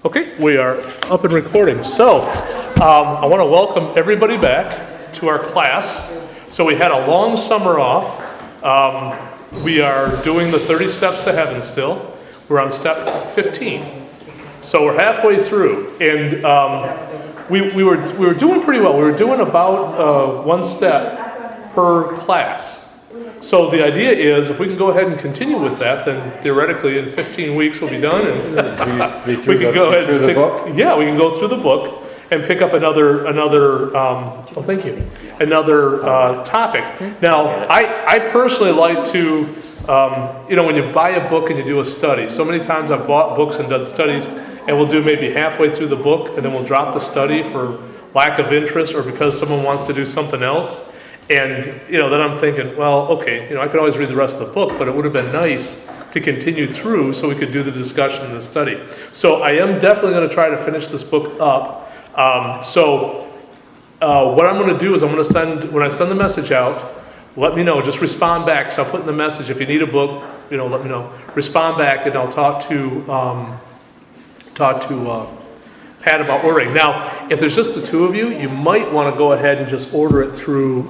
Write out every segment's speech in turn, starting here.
Okay, we are up and recording. So, I want to welcome everybody back to our class. So we had a long summer off. We are doing the 30 steps to heaven still. We're on step 15. So we're halfway through, and we were doing pretty well. We were doing about one step per class. So the idea is, if we can go ahead and continue with that, then theoretically in 15 weeks we'll be done, and we can go ahead and pick, yeah, we can go through the book and pick up another thank you, another topic. Now, I personally like to, when you buy a book and you do a study, so many times I've bought books and done studies, and we'll do maybe halfway through the book, and then we'll drop the study for lack of interest or because someone wants to do something else. And, then I'm thinking, well, okay, I could always read the rest of the book, but it would have been nice to continue through so we could do the discussion and the study. So I am definitely going to try to finish this book up. What I'm going to do is I'm going to send, when I send the message out, let me know, just respond back. So I'll put in the message, if you need a book, let me know. Respond back, and I'll talk to Pat about ordering. Now, if there's just the two of you, you might want to go ahead and just order it through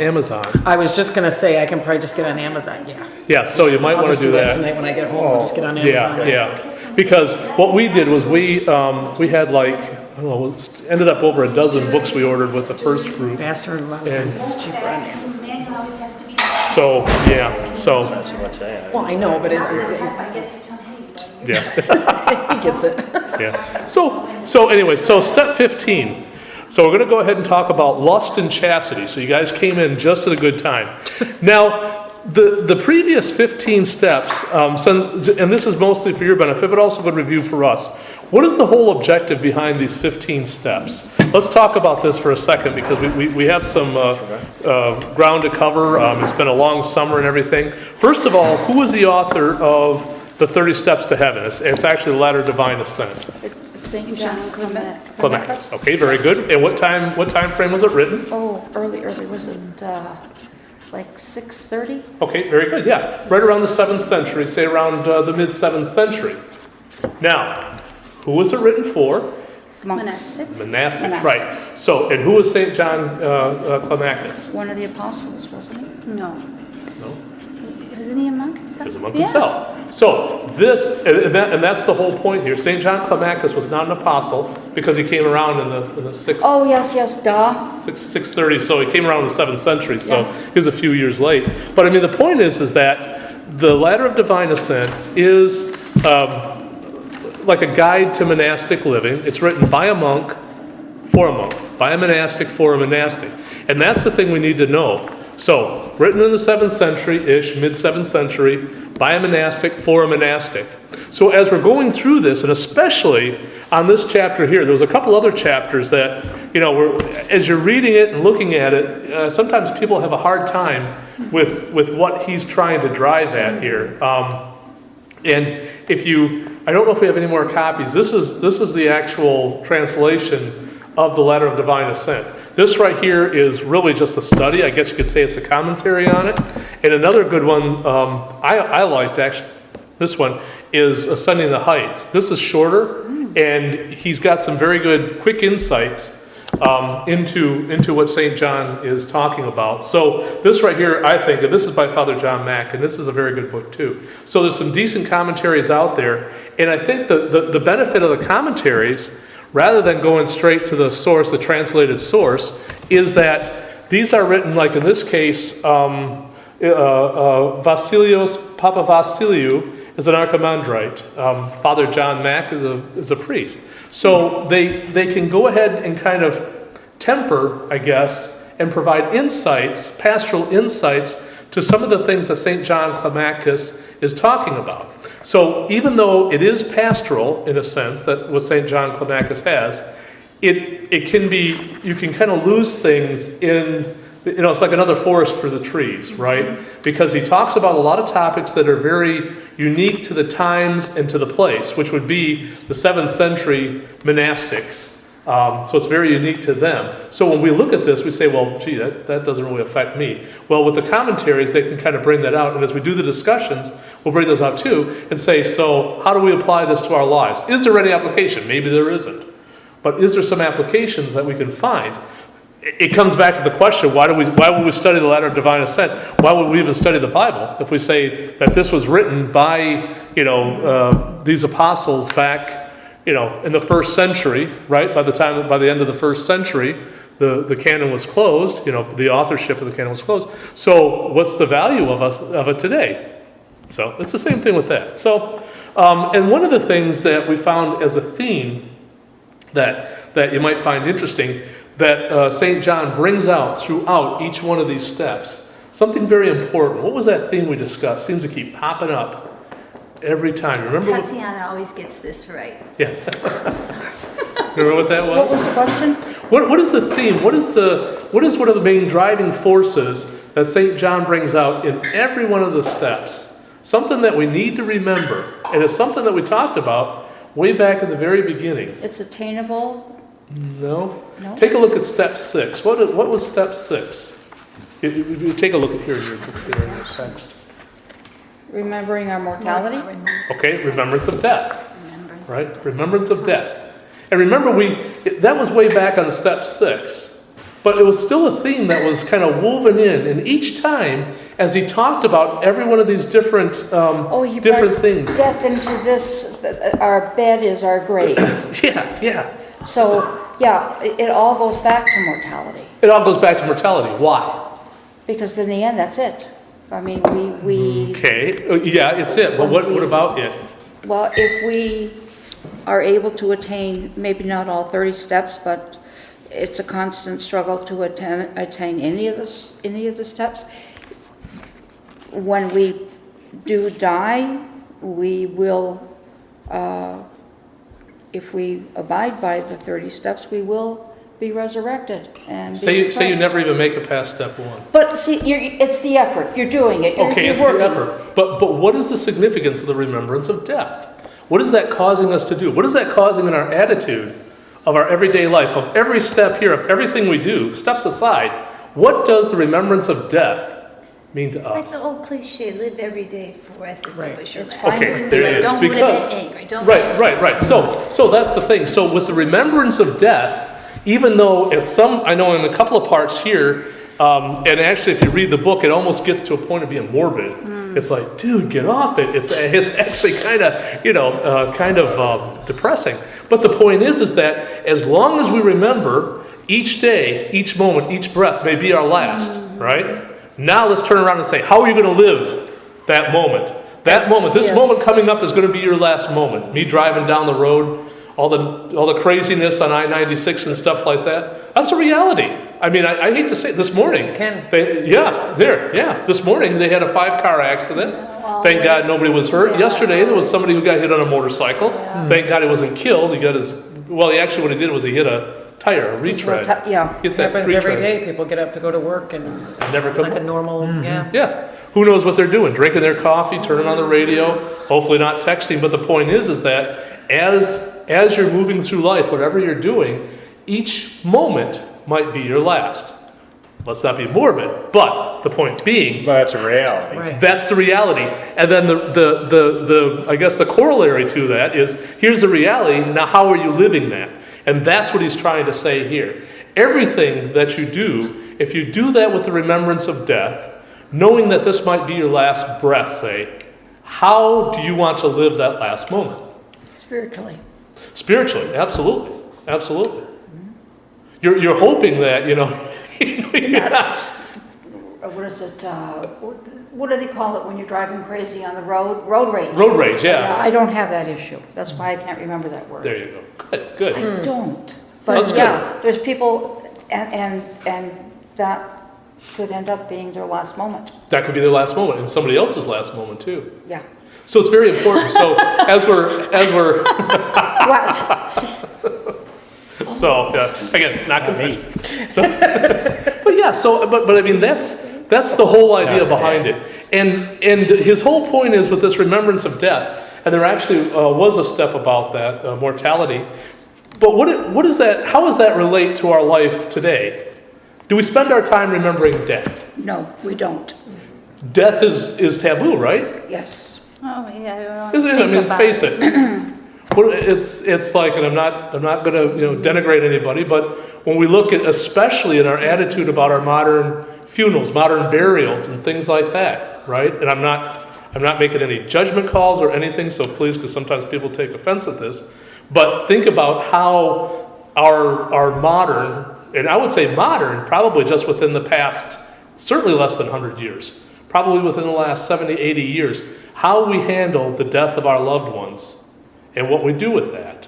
Amazon. I was just going to say, I can probably just get on Amazon, yeah. Yeah, so you might want to do that. Tonight when I get home, I'll just get on Amazon. Yeah. Because what we did was we had ended up over a dozen books we ordered with the first group. Faster, and a lot of times it's cheaper on Amazon. So, yeah, so. Well, I know, but Yeah. he gets it. Yeah. So anyway, step 15. So we're going to go ahead and talk about lust and chastity. So you guys came in just at a good time. Now, the previous 15 steps, and this is mostly for your benefit, but also a good review for us. What is the whole objective behind these 15 steps? Let's talk about this for a second, because we have some ground to cover. It's been a long summer and everything. First of all, who was the author of the 30 Steps to Heaven? It's actually the Ladder of Divine Ascent. St. John Climacus. Okay, very good. And what time frame was it written? Oh, early. Was it like 630? Okay, very good. Yeah, right around the 7th century, say around the mid 7th century. Now, who was it written for? Monastics, right. So, and who was St. John Climacus? One of the apostles, wasn't he? No. Isn't he a monk himself? He's a monk himself. So this, and that's the whole point here. St. John Climacus was not an apostle because he came around in the 6th. Oh, yes, duh. 630, so he came around in the 7th century, so he was a few years late. But I mean, the point is that the Ladder of Divine Ascent is like a guide to monastic living. It's written by a monk, for a monk, by a monastic, for a monastic. And that's the thing we need to know. So, written in the 7th century-ish, mid-7th century, by a monastic, for a monastic. So as we're going through this, and especially on this chapter here, there's a couple other chapters that, as you're reading it and looking at it, sometimes people have a hard time with what he's trying to drive at here. And I don't know if we have any more copies. This is the actual translation of the Ladder of Divine Ascent. This right here is really just a study. I guess you could say it's a commentary on it. And another good one I liked, actually, this one, is Ascending the Heights. This is shorter, and he's got some very good, quick insights into what St. John is talking about. So this right here, I think, and this is by Father John Mack, and this is a very good book too. So there's some decent commentaries out there, and I think the benefit of the commentaries, rather than going straight to the source, the translated source, is that these are written, like in this case, Papa Vasiliou is an archimandrite. Father John Mack is a priest. So they can go ahead and kind of temper, I guess, and provide insights, pastoral insights, to some of the things that St. John Climacus is talking about. So even though it is pastoral, in a sense, that what St. John Climacus has, it can be, you can kind of lose things in, it's like another forest for the trees, right? Because he talks about a lot of topics that are very unique to the times and to the place, which would be the 7th century monastics. So it's very unique to them. So when we look at this, we say, well, gee, that doesn't really affect me. Well, with the commentaries, they can kind of bring that out. And as we do the discussions, we'll bring those out too and say, so how do we apply this to our lives? Is there any application? Maybe there isn't. But is there some applications that we can find? It comes back to the question, why would we study the ladder of divine ascent? Why would we even study the Bible if we say that this was written by, these apostles back, in the first century, right? By the end of the first century, the canon was closed, the authorship of the canon was closed. So what's the value of it today? So it's the same thing with that. So, and one of the things that we found as a theme that you might find interesting, that St. John brings out throughout each one of these steps, something very important. What was that theme we discussed? Seems to keep popping up every time. Remember? Tatiana always gets this right. Yeah. Remember what that was? What was the question? What is the theme? What is one of the main driving forces that St. John brings out in every one of the steps? Something that we need to remember, and it's something that we talked about way back in the very beginning. It's attainable. No? No? Take a look at step 6. What was step 6? You take a look at here in your text. Remembering our mortality. Okay, remembrance of death. Remembrance. Right? Remembrance of death. And remember, that was way back on step 6. But it was still a theme that was kind of woven in. And each time, as he talked about every one of these different He different brought things. death into this. Our bed is our grave. Yeah. So, yeah, it all goes back to mortality. It all goes back to mortality. Why? Because in the end, that's it. I mean, we Okay. Yeah, it's it. But what about it? well, if we are able to attain, maybe not all 30 steps, but it's a constant struggle to attain any of the steps. When we do die, we will, if we abide by the 30 steps, we will be resurrected and be with Say you Christ. never even make it past step 1. But see, it's the effort. You're doing it. You're, Okay, you're it's working. the effort. But what is the significance of the remembrance of death? What is that causing us to do? What is that causing in our attitude of our everyday life, of every step here, of everything we do, steps aside? What does the remembrance of death mean to Like us? the old cliche, live every day for as if it was your It's last. fine. Okay, there it is. Don't live in anger. Don't Right. So that's the thing. So with the remembrance of death, even though I know in a couple of parts here, and actually if you read the book, it almost gets to a point of being morbid. It's like, dude, get off it. It's actually kind of depressing. But the point is that as long as we remember each day, each moment, each breath may be our last, right? Now let's turn around and say, how are you going to live that moment? This moment coming up is going to be your last moment. Me driving down the road, all the craziness on I-96 and stuff like that. That's a reality. I mean, I hate to say it, this morning. This morning they had a 5-car accident. Thank God nobody was hurt. Yesterday there was somebody who got hit on a motorcycle. Thank God he wasn't killed. What he did was he hit a tire, a retread. Yeah. Hit It that happens every retread. day. People get up to go to work and Never come like a home. normal, Yeah. Who knows what they're doing? Drinking their coffee, turning on the radio, hopefully not texting. But the point is that as you're moving through life, whatever you're doing, each moment might be your last. Let's not be morbid, but the point being, But that's a reality. Right. that's the reality. And then the I guess the corollary to that is, here's the reality, now how are you living that? And that's what he's trying to say here. Everything that you do, if you do that with the remembrance of death, knowing that this might be your last breath, say, how do you want to live that last moment? Spiritually. Spiritually, absolutely. You're hoping that, you're not. What is it? What do they call it when you're driving crazy on the road? Road rage. Road rage, yeah. I don't have that issue. That's why I can't remember that word. There you go. Good. I don't. That's But yeah, there's people, and that could end up being their last moment. That could be their last moment, and somebody else's last moment too. Yeah. So it's very important. So as we're What? so again, not confession. So, but yeah, but I mean that's the whole idea behind it. And his whole point is with this remembrance of death, and there actually was a step about that mortality. But what is that? How does that relate to our life today? Do we spend our time remembering death? No, we don't. Death is taboo, right? Yes. Oh, yeah, I don't Isn't know. it? I mean, face it. It's like, and I'm not going to denigrate anybody, but when we look at, especially in our attitude about our modern funerals, modern burials, and things like that, right? And I'm not making any judgment calls or anything, so please, because sometimes people take offense at this. But think about how our modern, and I would say modern, probably just within the past, certainly less than 100 years, probably within the last 70, 80 years, how we handle the death of our loved ones and what we do with that.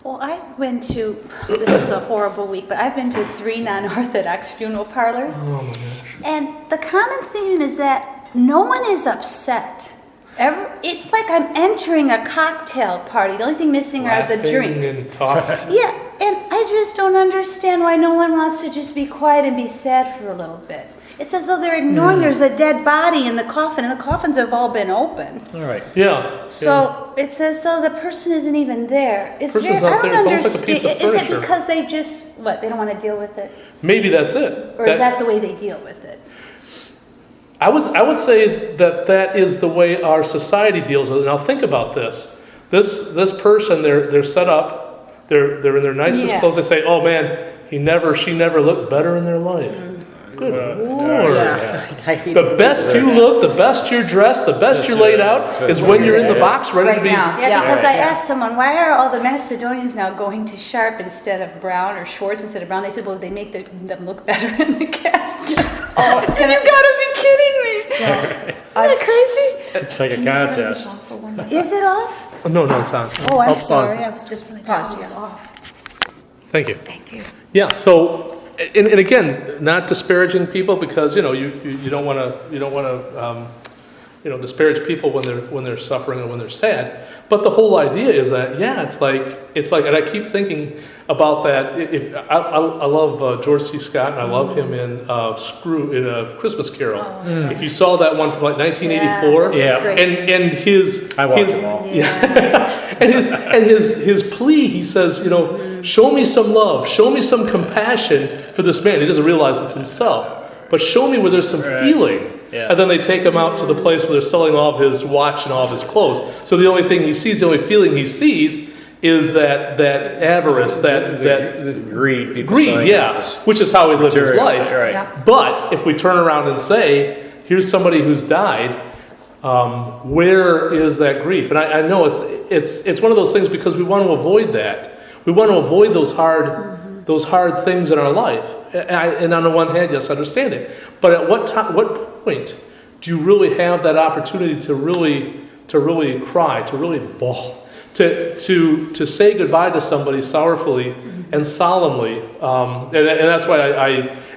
Well, I went to, this was a horrible week, but I've been to 3 non-Orthodox funeral parlors. Oh my gosh. And the common theme is that no one is upset. It's like I'm entering a cocktail party. The only thing missing are the Laughing drinks. and talking. Yeah, and I just don't understand why no one wants to just be quiet and be sad for a little bit. It's as though they're ignoring there's a dead body in the coffin, and the coffins have all been opened. All right. Yeah. So it's as though the person isn't even there. It's Person's very, I not there. don't It's almost like a piece understand. of Is it furniture. because they just, they don't want to deal with it? Maybe that's it. Or is that the way they deal with it? I would say that is the way our society deals with it. Now think about this. This person, they're set up, they're in their nicest Yeah. clothes. They say, "Oh man, she never looked better in their life." Good Lord. The best you look, the best you're dressed, the best you're laid out is when you're in the box ready to Right be. now. Yeah, Yeah. because I asked someone, why are all the Macedonians now going to Sharp instead of Brown, or Schwartz instead of Brown? They said, well, they make them look better in the caskets. I said, you gotta be kidding me. Isn't that crazy? It's like a contest. Is it off? No, it's on. Oh, I'm I'll sorry. pause. I was just really Pause, it was yeah. off. Thank you. Thank you. Yeah. So, and again, not disparaging people, because you don't want to disparage people when they're suffering and when they're sad. But the whole idea is that it's like, and I keep thinking about that. If I love George C. Scott, and I love him in A Christmas Carol. If you saw that one from like 1984, Yeah. and his I watched them all. and his plea, he says, show me some love, show me some compassion for this man. He doesn't realize it's himself, but show me where there's some feeling. Yeah. And then they take him out to the place where they're selling all of his watch and all of his clothes. So the only thing he sees, the only feeling he sees, is that avarice, that Greed. People greed, selling this which is how he lived his material. life. Right. Yeah. But if we turn around and say, here's somebody who's died, where is that grief? And I know it's one of those things, because we want to avoid that. We want to avoid those hard things in our life. And on the one hand, yes, I understand it. But at what point do you really have that opportunity to really cry, to really bawl, to say goodbye to somebody sorrowfully and solemnly? And that's why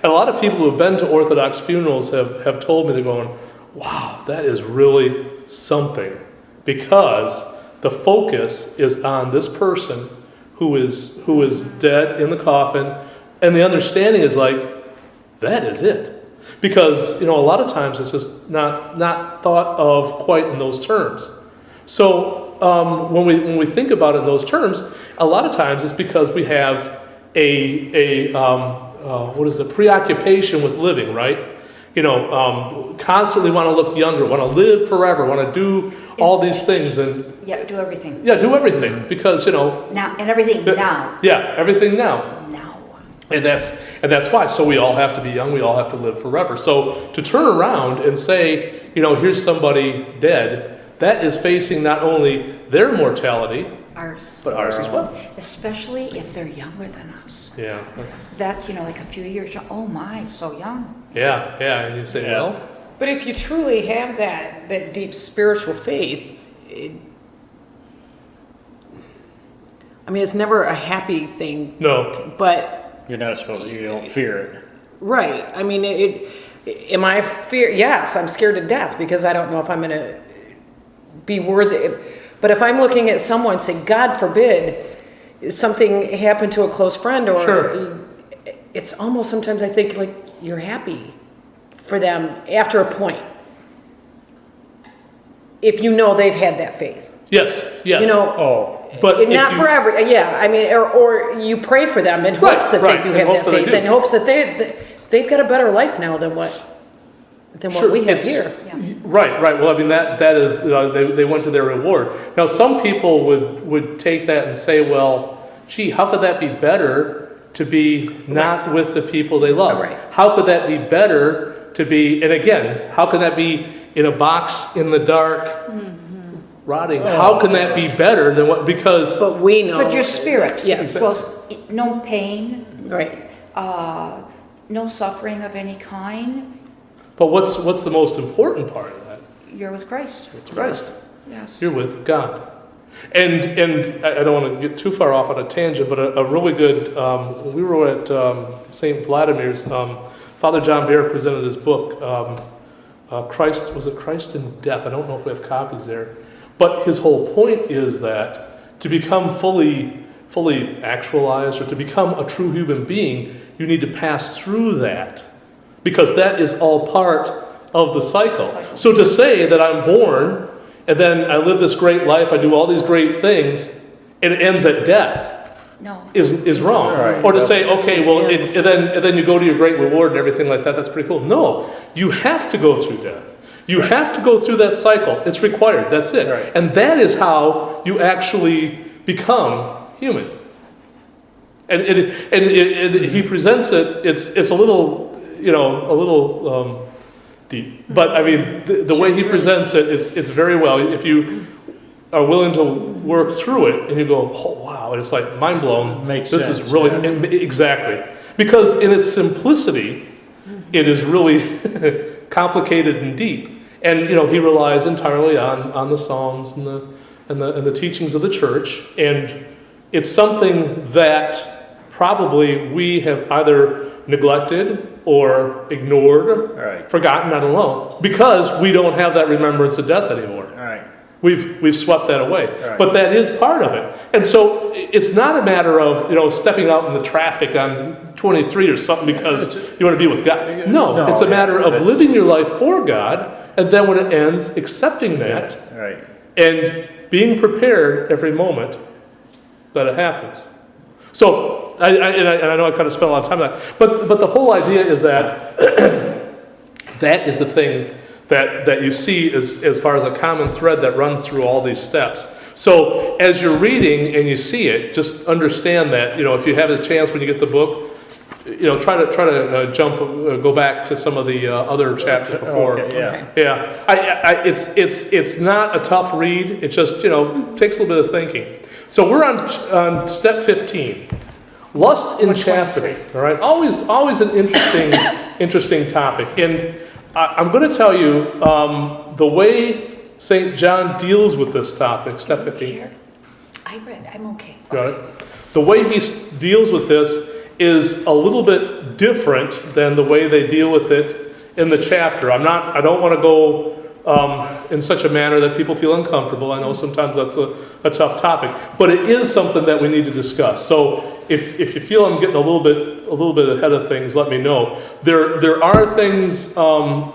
and a lot of people who have been to Orthodox funerals have told me, they're going, wow, that is really something, because the focus is on this person who is dead in the coffin, and the understanding is like, that is it. Because a lot of times it's just not thought of quite in those terms. So when we think about it in those terms, a lot of times it's because we have a preoccupation with living, right? Constantly want to look younger, want to live forever, want to do all these things, and Do everything. do everything, because Now, and everything now. everything now. Now. And that's why. So we all have to be young. We all have to live forever. So to turn around and say, here's somebody dead, that is facing not only their mortality, Ours. but ours as well. Especially if they're younger than us. Yeah. That, like a few years, oh my, so young. Yeah. And you say, Yeah. well, But if you truly have that deep spiritual faith, it's never a happy thing, no. but You don't fear it. right. Am I fear? Yes, I'm scared to death because I don't know if I'm going to be worthy. But if I'm looking at someone, say, God forbid, something happened to a close friend, or Sure. it's almost sometimes I think like you're happy for them after a point. If they've had that faith. Yes. You know, Oh, But if not you- for every, yeah, I mean, or you pray for them in Right, hopes that right, they do in have hopes that that they faith, do. in hopes that they've got a better life now than what Sure, we have it's- here. Right, right. Well, I mean, that is, they went to their reward. Now, some people would take that and say, well, gee, how could that be better to be not with the people they love? Right. How could that be better to be, and again, how can that be in a box in the dark, rotting? How can that be better than what, because, But we know. But your spirit. Yes. Well, no pain, Right. no suffering of any kind. but what's the most important part of that? You're with Christ. It's Christ. Yes. You're with God. And I don't want to get too far off on a tangent, but a really good, we were at St. Vladimir's, Father John Bear presented his book, Christ, was it Christ in Death? I don't know if we have copies there. But his whole point is that to become fully actualized or to become a true human being, you need to pass through that. Because that is all part of the cycle. So to say that I'm born and then I live this great life, I do all these great things, and it ends at death No. is wrong. Right. Or to say, okay, well, Yes. and then you go to your great reward and everything like that, that's pretty cool. No, you have to go through death. You have to go through that cycle. It's required. That's it. Right. And that is how you actually become human. And he presents it, it's a little, deep. But I mean, the way he presents it, it's very well. If you are willing to work through it and you go, oh wow, and it's like mind blown. Makes this sense, is really, exactly. Because in its simplicity, it is really complicated and deep. And he relies entirely on the Psalms and the teachings of the church. And it's something that probably we have either neglected or ignored, Right. forgotten, I don't know, because we don't have that remembrance of death anymore. All right. We've swept that away. Right. But that is part of it. And so it's not a matter of, stepping out in the traffic on 23 or something because you want to be with God. No, it's a matter of living your life for God, and then when it ends, accepting that All right. and being prepared every moment that it happens. So, I know I kind of spent a lot of time on that, but the whole idea is that that is the thing that you see as far as a common thread that runs through all these steps. So as you're reading and you see it, just understand that, if you have a chance when you get the book, try to go back to some of the other chapters before. Okay, yeah. Yeah, it's not a tough read. It just takes a little bit of thinking. So we're on step 15, lust and chastity. All right, always an interesting topic. And I'm going to tell you the way St. John deals with this topic. Step 15. I read, I'm okay. Got it. The way he deals with this is a little bit different than the way they deal with it in the chapter. I don't want to go in such a manner that people feel uncomfortable. I know sometimes that's a tough topic, but it is something that we need to discuss. So if you feel I'm getting a little bit ahead of things, let me know. There are things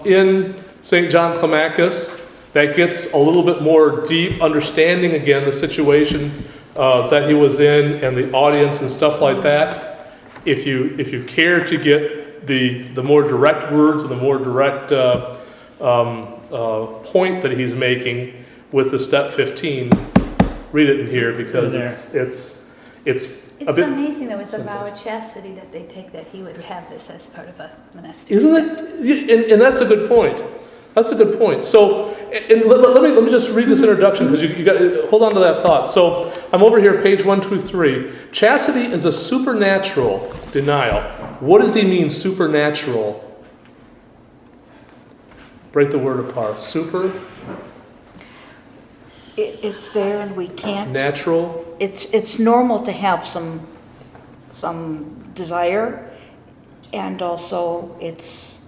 in St. John Climacus that gets a little bit more deep, understanding again the situation that he was in and the audience and stuff like that. If you care to get the more direct words and the more direct point that he's making with the step 15, read it in here because it's a It's bit amazing though, it's a vow of sometimes. chastity that they take that he would have this as part of a monastic Isn't step. it? And that's a good point. That's a good point. So, and let me just read this introduction because you got hold on to that thought. So, I'm over here, page 123. Chastity is a supernatural denial. What does he mean, supernatural? Break the word apart. Super, It's there and we can't. natural. It's normal to have some desire, and also it's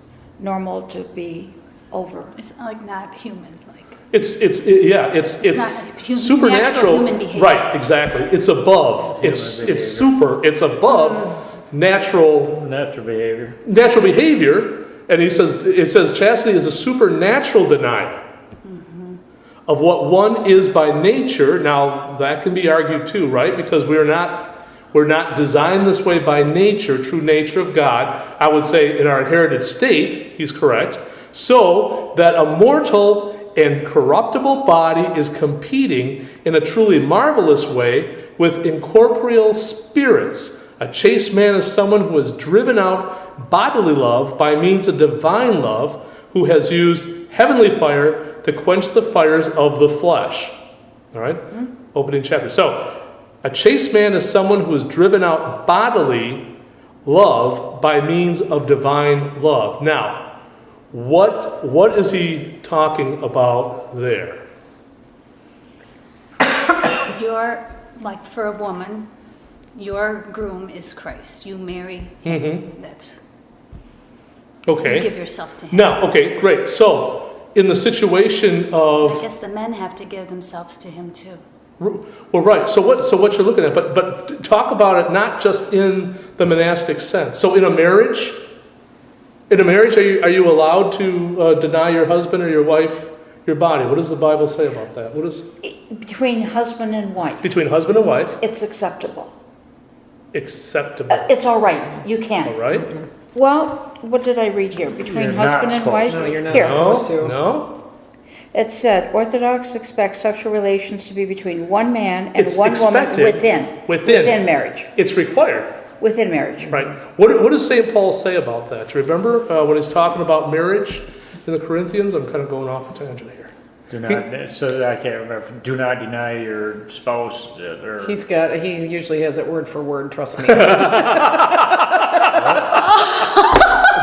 normal to be over. It's like not human, like. It's not human- supernatural. natural human behavior. Right, exactly. It's above. It's behavior. super. It's above natural Natural behavior. behavior. And it says chastity is a supernatural denial of what one is by nature. Now, that can be argued too, right? Because we're not designed this way by nature, true nature of God. I would say in our inherited state, he's correct. So that a mortal and corruptible body is competing in a truly marvelous way with incorporeal spirits. A chaste man is someone who has driven out bodily love by means of divine love, who has used heavenly fire to quench the fires of the flesh. All right? Opening chapter. So, a chaste man is someone who has driven out bodily love by means of divine love. Now, what is he talking about there? You're, like for a woman, your groom is Christ. You marry him. That's, Okay. you give yourself to him. Now, okay, great. So, in the situation I of, guess the men have to give themselves to him too. well, right. So what you're looking at, but talk about it not just in the monastic sense. So, in a marriage, are you allowed to deny your husband or your wife your body? What does the Bible say about that? What is Between husband and wife, between husband and wife it's acceptable. acceptable? It's all right, you can. All right. Well, what did I read here? Between You're not husband and supposed wife? No, you're not Here. supposed to. No. It said, Orthodox expect sexual relations to be between one man and It's one woman expected. within marriage. It's required. Within marriage. Right. What does St. Paul say about that? Do you remember when he's talking about marriage in the Corinthians? I'm kind of going off a tangent here. Do not, so I can't remember, do not deny your spouse or. He usually has it word for word, trust me.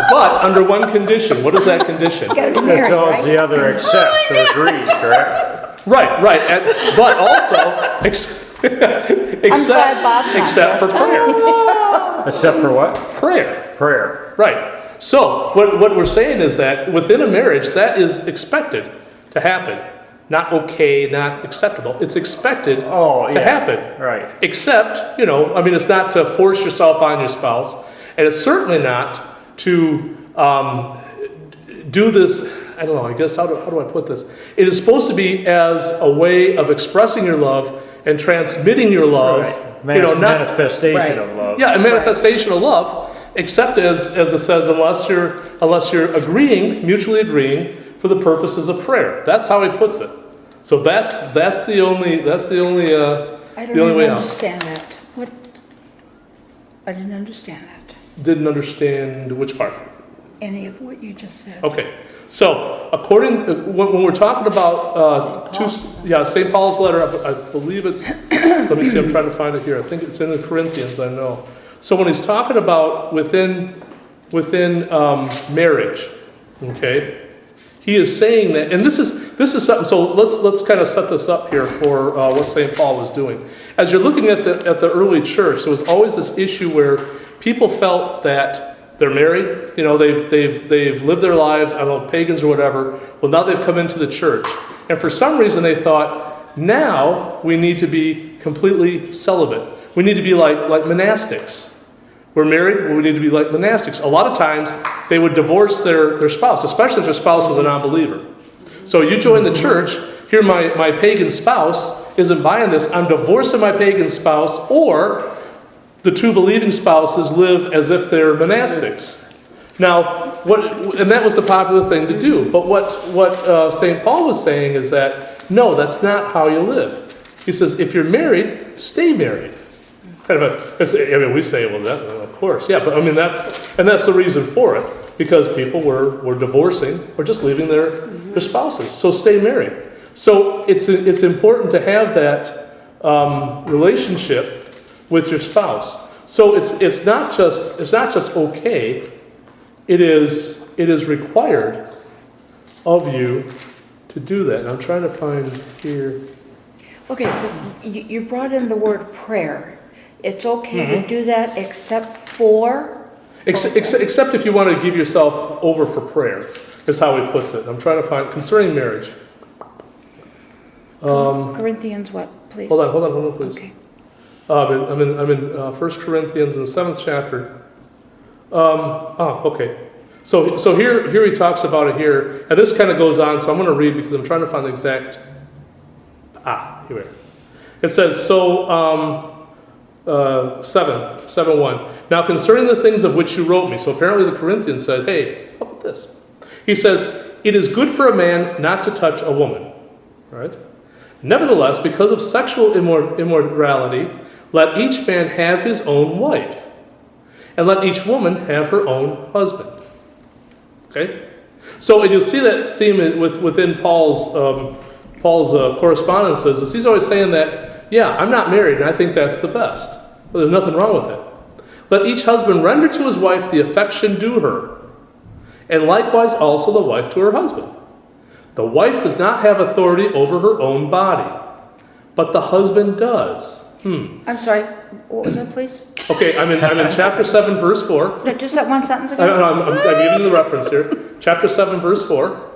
But under one condition. What is that condition? You gotta be That's married, all right? the other accepts or agrees, correct? Right. But also, glad Bob's not except for prayer. Except for what? Prayer. Prayer. Right. So what we're saying is that within a marriage, that is expected to happen. Not okay, not acceptable. It's expected to happen. Right. Except, it's not to force yourself on your spouse, and it's certainly not to do this, I don't know, I guess, how do I put this? It is supposed to be as a way of expressing your love and transmitting your love. Right. Manifestation Right. of love. Yeah, a manifestation of love, except as it says, unless you're mutually agreeing for the purposes of prayer. That's how he puts it. So that's the only I don't way even out. understand that. What? I didn't understand that. Didn't understand which part. Any of what you just said. Okay, so when we're talking about St. Paul's letter, I believe it's. Let me see. I'm trying to find it here. I think it's in the Corinthians. I know. So when he's talking about within marriage, okay, he is saying that, and this is something. So let's kind of set this up here for what St. Paul was doing. As you're looking at the early church, there was always this issue where people felt that they're married, they've lived their lives, I don't know, pagans or whatever. Well, now they've come into the church, and for some reason they thought, now we need to be completely celibate. We need to be like monastics. We're married, well, we need to be like monastics. A lot of times they would divorce their spouse, especially if their spouse was a non-believer. So you join the church, here my pagan spouse isn't buying this, I'm divorcing my pagan spouse, or the two believing spouses live as if they're monastics. Now, and that was the popular thing to do. But what St. Paul was saying is that, no, that's not how you live. He says, if you're married, stay married. We say, well, of course, yeah, but that's the reason for it, because people were divorcing or just leaving their spouses. So stay married. So it's important to have that relationship with your spouse. So it's not just okay. It is required of you to do that. And I'm trying to find here. Okay, but you brought in the word prayer. It's okay to do that except for? Except if you want to give yourself over for prayer, is how he puts it. I'm trying to find concerning marriage. Corinthians what, please? Hold on, please. Okay. I'm in 1 Corinthians in the 7th chapter. Okay. So here he talks about it here, and this kind of goes on. So I'm going to read because I'm trying to find the exact Here we are. It says, so, 7:1. Now concerning the things of which you wrote me. So apparently the Corinthians said, hey, how about this? He says, it is good for a man not to touch a woman. Right? Nevertheless, because of sexual immorality, let each man have his own wife, and let each woman have her own husband. Okay? So, and you'll see that theme within Paul's correspondences, is he's always saying that, yeah, I'm not married, and I think that's the best. But there's nothing wrong with it. Let each husband render to his wife the affection due her, and likewise also the wife to her husband. The wife does not have authority over her own body, but the husband does. I'm sorry, what was that, please? Okay, I'm in chapter 7, verse 4. No, just that one sentence again? I'm giving you the reference here. Chapter 7, verse 4.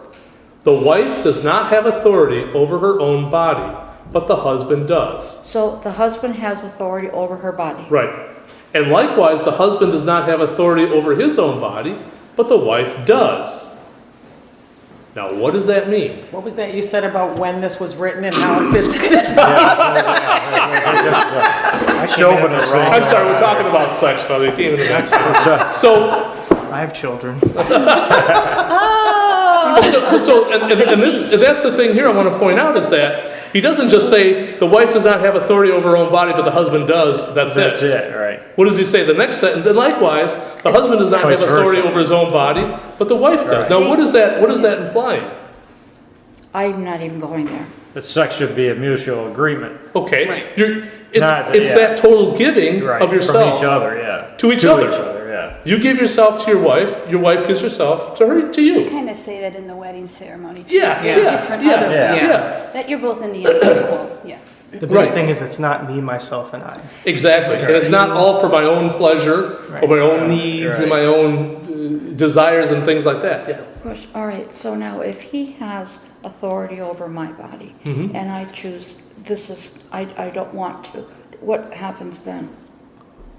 The wife does not have authority over her own body, but the husband does. So the husband has authority over her body. Right. And likewise, the husband does not have authority over his own body, but the wife does. Now, what does that mean? What was that you said about when this was written and how it fits into Chauvinist. I'm sorry, we're talking about sex, brother. You came into that. So, I have children. that's the thing here I want to point out is that he doesn't just say the wife does not have authority over her own body, but the husband does. That's That's it, right. What does he say? The next sentence, and likewise, the husband does not have Vice authority versa. over his own body, but the wife does. Right. Now, what is that implying? I'm not even going there. That sex should be a mutual agreement. Okay, Right. it's that total giving Right. of yourself From each other, yeah. to each other. yeah. You give yourself to your wife gives herself to you. Kind of say that in the wedding ceremony too. Yeah, They're yeah, different yeah, other yeah. ways. Yeah. That you're both in the end equal. Yeah. The big Right. thing is it's not me, myself, and I. Exactly, and it's not all for my own pleasure or my own Right. needs and Right. my own desires and things like that. Yeah. Question, all right, so now if he has authority over my body, Mhm. and I choose, I don't want to, what happens then?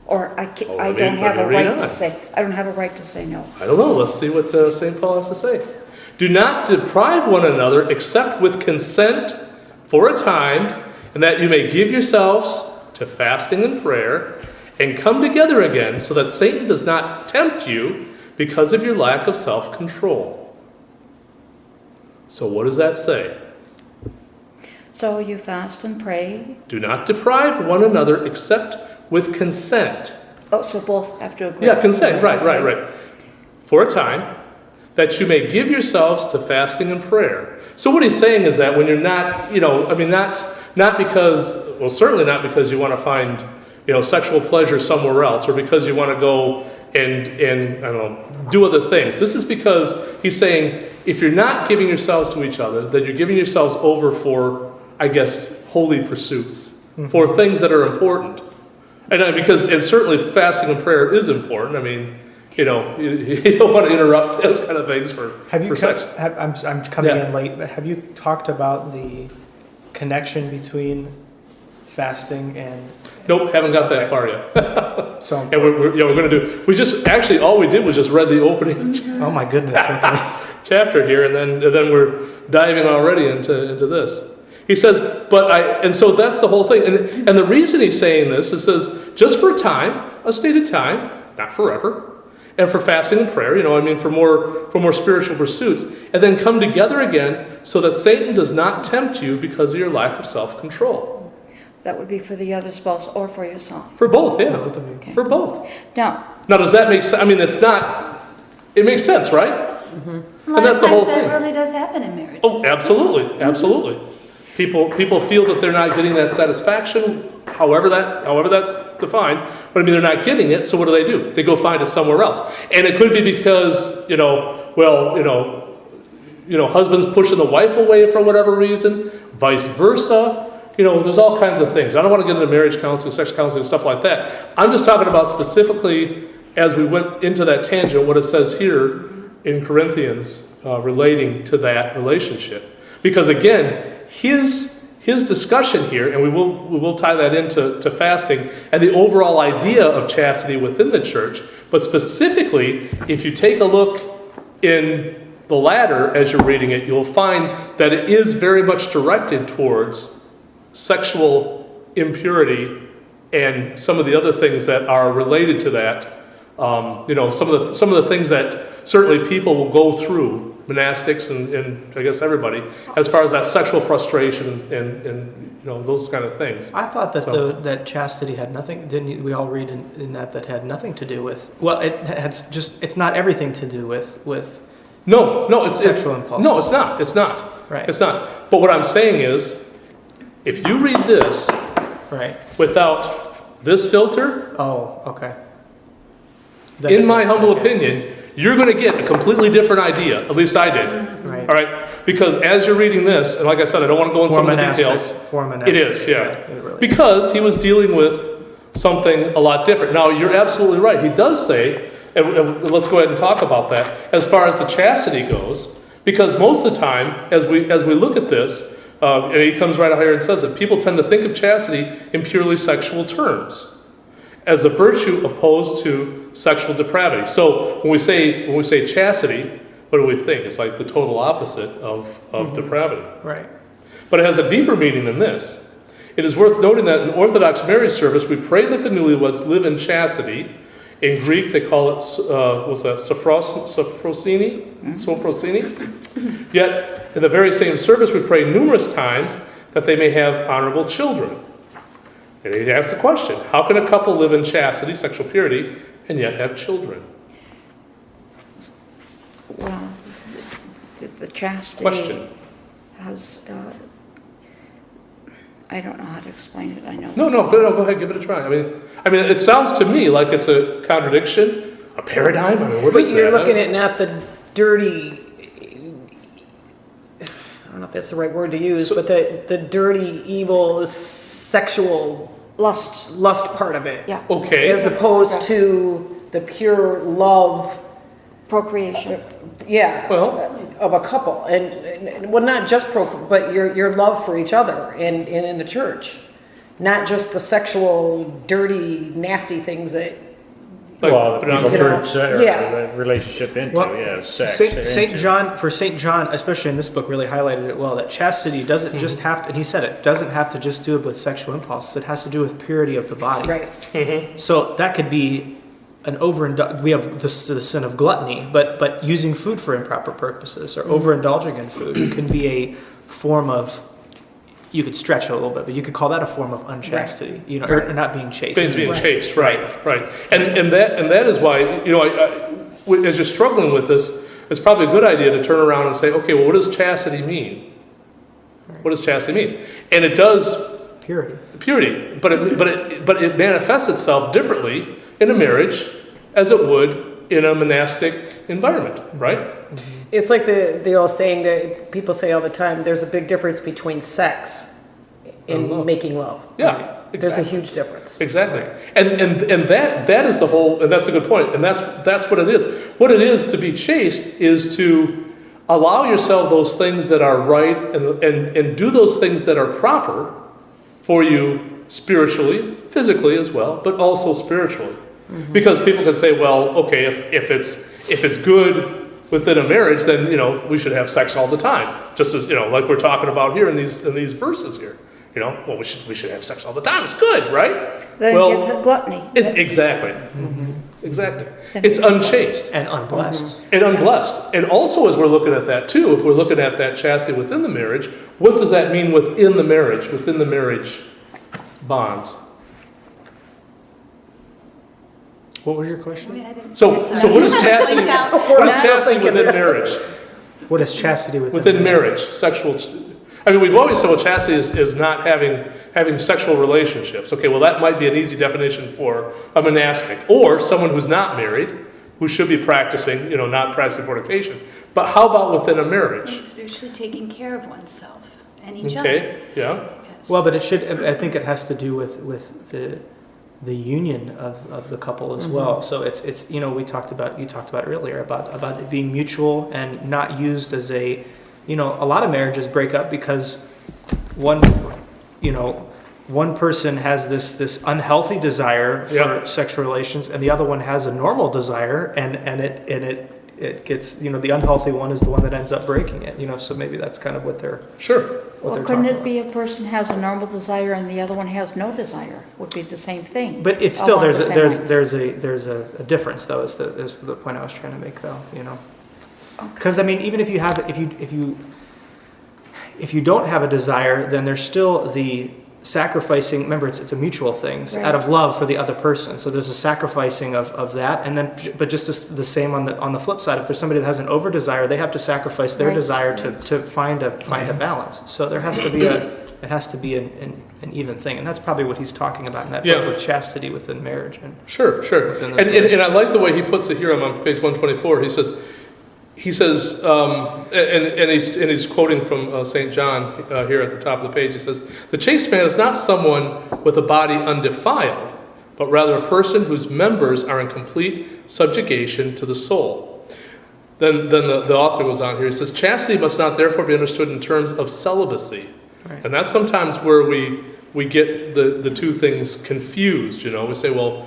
Or I Oh, I let me- don't have let a me read right to on. say, I don't have a right to say no. I don't know. Let's see what St. Paul has to say. Do not deprive one another except with consent for a time, and that you may give yourselves to fasting and prayer, and come together again, so that Satan does not tempt you because of your lack of self-control. So what does that say? So you fast and pray, Do not deprive one another except with consent. oh, so both have to agree? Yeah, consent, right. For a time, that you may give yourselves to fasting and prayer. So what he's saying is that when you're not, not because, well, certainly not because you want to find, sexual pleasure somewhere else, or because you want to go and I don't know, do other things. This is because he's saying, if you're not giving yourselves to each other, then you're giving yourselves over for, I guess, holy pursuits, for things that are important. And certainly fasting and prayer is important. I mean, you don't want to interrupt those kind of things for sex. I'm coming Yeah. in late, but have you talked about the connection between fasting and Nope, haven't got that far yet. so? And we're going to do. We just actually all we did was just read the opening Oh my goodness! Okay. chapter here, and then we're diving already into this. He says, and so that's the whole thing. And the reason he's saying this is says just for a time, a stated time, not forever, and for fasting and prayer. For more spiritual pursuits, and then come together again so that Satan does not tempt you because of your lack of self-control. That would be for the other spouse or for yourself. For both, yeah, Both of you. Okay. for both. Now, Now, does that make sense? I mean, it's not. It makes sense, right? A lot And that's the of whole times thing. that really does happen in marriages. Oh, absolutely. People feel that they're not getting that satisfaction, however that's defined. But I mean, they're not getting it. So what do? They go find it somewhere else. And it could be because husband's pushing the wife away for whatever reason, vice versa. There's all kinds of things. I don't want to get into marriage counseling, sex counseling, stuff like that. I'm just talking about specifically as we went into that tangent, what it says here in Corinthians relating to that relationship. Because again, his discussion here, and we will tie that into fasting and the overall idea of chastity within the church, but specifically, if you take a look in the latter as you're reading it, you'll find that it is very much directed towards sexual impurity and some of the other things that are related to that. Some of the things that certainly people will go through, monastics and I guess everybody, as far as that sexual frustration and those kind of things. I thought that So- that chastity had nothing, we all read in that had nothing to do with, well, it's not everything to do with No, it's Sexual impulse. No, it's not. It's not. Right. It's not. But what I'm saying is, if you read this right. without this filter, Oh, okay. Then in it my makes humble sense. opinion, you're going to get a completely different idea. At least I did. Right. All right. Because as you're reading this, and like I said, I don't want to go into some of the details. For monastics. It is, yeah. It really Because he was dealing with something a lot different. Now, you're absolutely right. He does say, and let's go ahead and talk about that, as far as the chastity goes, because most of the time, as we look at this, and he comes right out here and says that people tend to think of chastity in purely sexual terms, as a virtue opposed to sexual depravity. So when we say chastity, what do we think? It's like the total opposite of depravity. Right. But it has a deeper meaning than this. It is worth noting that in Orthodox marriage service, we pray that the newlyweds live in chastity. In Greek, they call it, sophrosini? Yet, in the very same service, we pray numerous times that they may have honorable children. And he asks the question, how can a couple live in chastity, sexual purity, and yet have children? Well, the chastity Question. has, I don't know how to explain it, I know. No, go ahead, give it a try. I mean, it sounds to me like it's a contradiction, a paradigm. What But is you're that? looking at not the dirty, I don't know if that's the right word to use, but the dirty, evil, sexual lust part of it. Yeah, Okay. As opposed to the pure love, procreation. Well- of a couple. And well, not just but your love for each other and in the church. Not just the sexual, dirty, nasty things that, Like, Well, put it on- people you know, turn yeah. relationship into, Well, sex. Saint into- John, especially in this book, really highlighted it well, that chastity doesn't just have to, and he said it, doesn't have to just do it with sexual impulses, it has to do with purity of the body. right. So that could be an we have the sin of gluttony, but using food for improper purposes or overindulging in food can be a form of, you could stretch it a little bit, but you could call that a form of unchastity, or not being chaste. Things being Right. chased, right. And that is why, as you're struggling with this, it's probably a good idea to turn around and say, okay, well, what does chastity mean? What does chastity mean? And it does purity, but it manifests itself differently in a marriage as it would in a monastic environment, right? It's like the old saying that people say all the time, there's a big difference between sex And and love. making love. Yeah, There's a exactly. huge difference. Exactly. And that is the whole, and that's a good point, and that's what it is. What it is to be chaste is to allow yourself those things that are right and do those things that are proper for you spiritually, physically as well, but also spiritually. Because people can say, well, okay, if it's good within a marriage, then we should have sex all the time, just as like we're talking about here in these verses here. Well, we should have sex all the time. It's good, right? Then well, it's a gluttony. Exactly. Exactly. It's unchaste And unblessed. and unblessed. And also, as we're looking at that too, if we're looking at that chastity within the marriage, what does that mean within the marriage bonds? What was your question? So what is chastity? What is chastity within marriage? What is chastity Within marriage, sexual. We've always said, well, chastity is not having sexual relationships. Okay, well, that might be an easy definition for a monastic or someone who's not married, who should be practicing, not practicing fornication. But how about within a marriage? Spiritually taking care of oneself and each other. Okay, yeah. Yes. Well, but I think it has to do with the union of the couple as well. So it's you talked about earlier about it being mutual and not used as a lot of marriages break up because one person has this unhealthy desire for Yeah. sexual relations and the other one has a normal desire and it gets the unhealthy one is the one that ends up breaking it. So maybe that's kind of what they're Sure. Well, they're couldn't talking it about. be a person has a normal desire and the other one has no desire? Would be the same thing. But it's still, Along there's the a, same there's, lines. there's a difference though, is the point I was trying to make though, you know? Because I mean, even if you have, if you don't have a desire, then there's still the sacrificing, remember it's a mutual thing, so out of love for the other person. So there's a sacrificing of that, and then, but just the same on the flip side, if there's somebody that has an over desire, they have to sacrifice their Right. desire to find a balance. So there has to be it has to be an even thing, and that's probably what he's talking about in that Yeah. book with chastity within marriage. And Sure. Within And, those and I like the way he puts it here on page 124. He says, and he's quoting from St. John here at the top of the page. He says, "The chaste man is not someone with a body undefiled, but rather a person whose members are in complete subjugation to the soul." Then the author goes on here. He says, "Chastity must not therefore be understood in terms of celibacy." Right. And that's sometimes where we get the two things confused. You know, we say, well,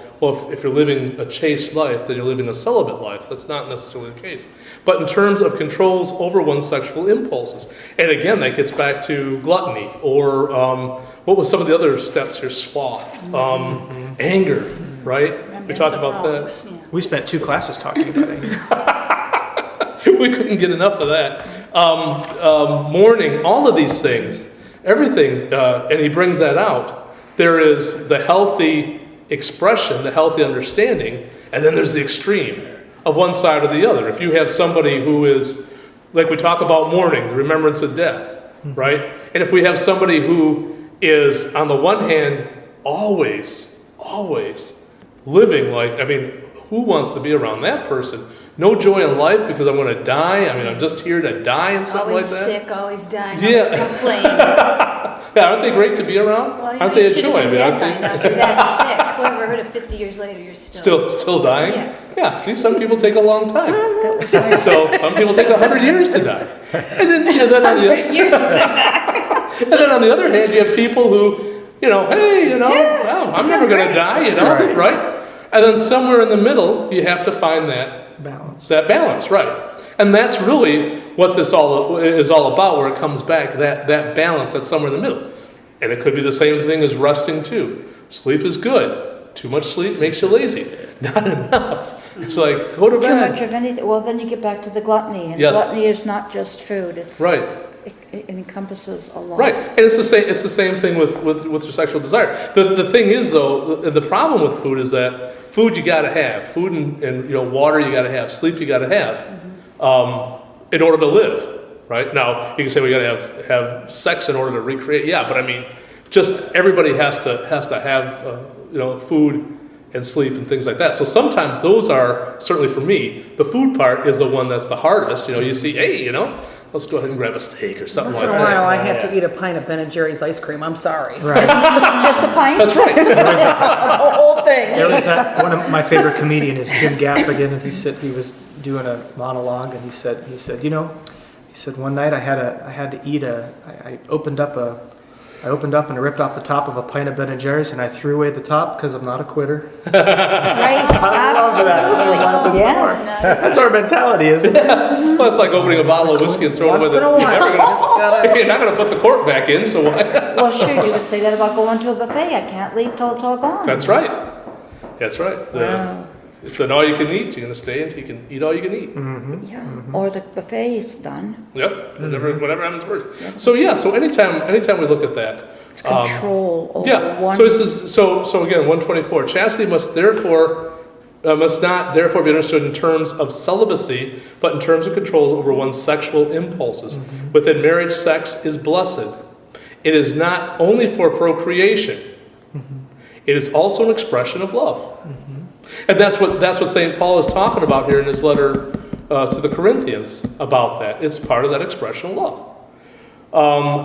if you're living a chaste life, then you're living a celibate life. That's not necessarily the case. But in terms of controls over one's sexual impulses. And again, that gets back to gluttony, or what was some of the other steps here? Sloth, anger, right? We talked about that. we spent 2 classes talking about it. We couldn't get enough of that. Mourning, all of these things, everything, and he brings that out. There is the healthy expression, the healthy understanding, and then there's the extreme of one side or the other. If you have somebody who is, like we talk about mourning, the remembrance of death, right? And if we have somebody who is, on the one hand, always living like, I mean, who wants to be around that person? No joy in life because I'm going to die. I mean, I'm just here to die and something Always like that. sick, always dying, Yeah. always complaining. Yeah, aren't they great to be around? Well, aren't you they a should joy? I have mean, been aren't dead by they now if you're that sick. Whoever heard of 50 years later, you're still dying? Yeah. Yeah, see, some people take a long time. That was my So some people take 100 years to die. And then on the other hand, you have people who, hey, well, I'm never going to die, right? And then somewhere in the middle, you have to find that balance, right? And that's really what this all is all about, where it comes back, that balance that's somewhere in the middle. And it could be the same thing as resting too. Sleep is good. Too much sleep makes you lazy. Not enough. It's like, go to too bed. much of anything. Well, then you get back to the gluttony, and Yes. gluttony is not just food. It's Right. It encompasses a lot. Right, and it's the same thing with your sexual desire. The thing is, though, the problem with food is that food you got to have, food and water you got to have, sleep you got to have, in order to live. Right now, you can say we got to have sex in order to recreate. Yeah, but I mean, just everybody has to have food and sleep and things like that. So sometimes those are, certainly for me, the food part is the one that's the hardest. You see, hey, let's go ahead and grab a steak or something Once like in a while, that. I have to eat a pint of Ben & Jerry's ice cream. I'm sorry. Right. Just a pint? That's right. The whole thing. There was that, one of my favorite comedian is Jim Gaffigan, and he said he was doing a monologue, and he said, one night I opened up and I ripped off the top of a pint of Ben & Jerry's, and I threw away the top because I'm not a quitter. Right. Absolutely. Yes. That's our mentality, isn't it? Well, it's like opening a bottle of whiskey and throwing it Once away. in a while. You're not going to put the cork back in, so why? Well, sure, you would say that about going to a buffet. I can't leave till it's all gone. That's right. That's right. Wow. It's an all you can eat. You're going to stay until you can eat all you can eat. Yeah. Or the buffet is done. Yep. Whatever happens first. So anytime we look at that. It's control over one. So this is so again 124. Chastity must not therefore be understood in terms of celibacy, but in terms of control over one's sexual impulses. Within marriage, sex is blessed. It is not only for procreation. It is also an expression of love. And that's what St. Paul is talking about here in his letter to the Corinthians about that. It's part of that expression of love.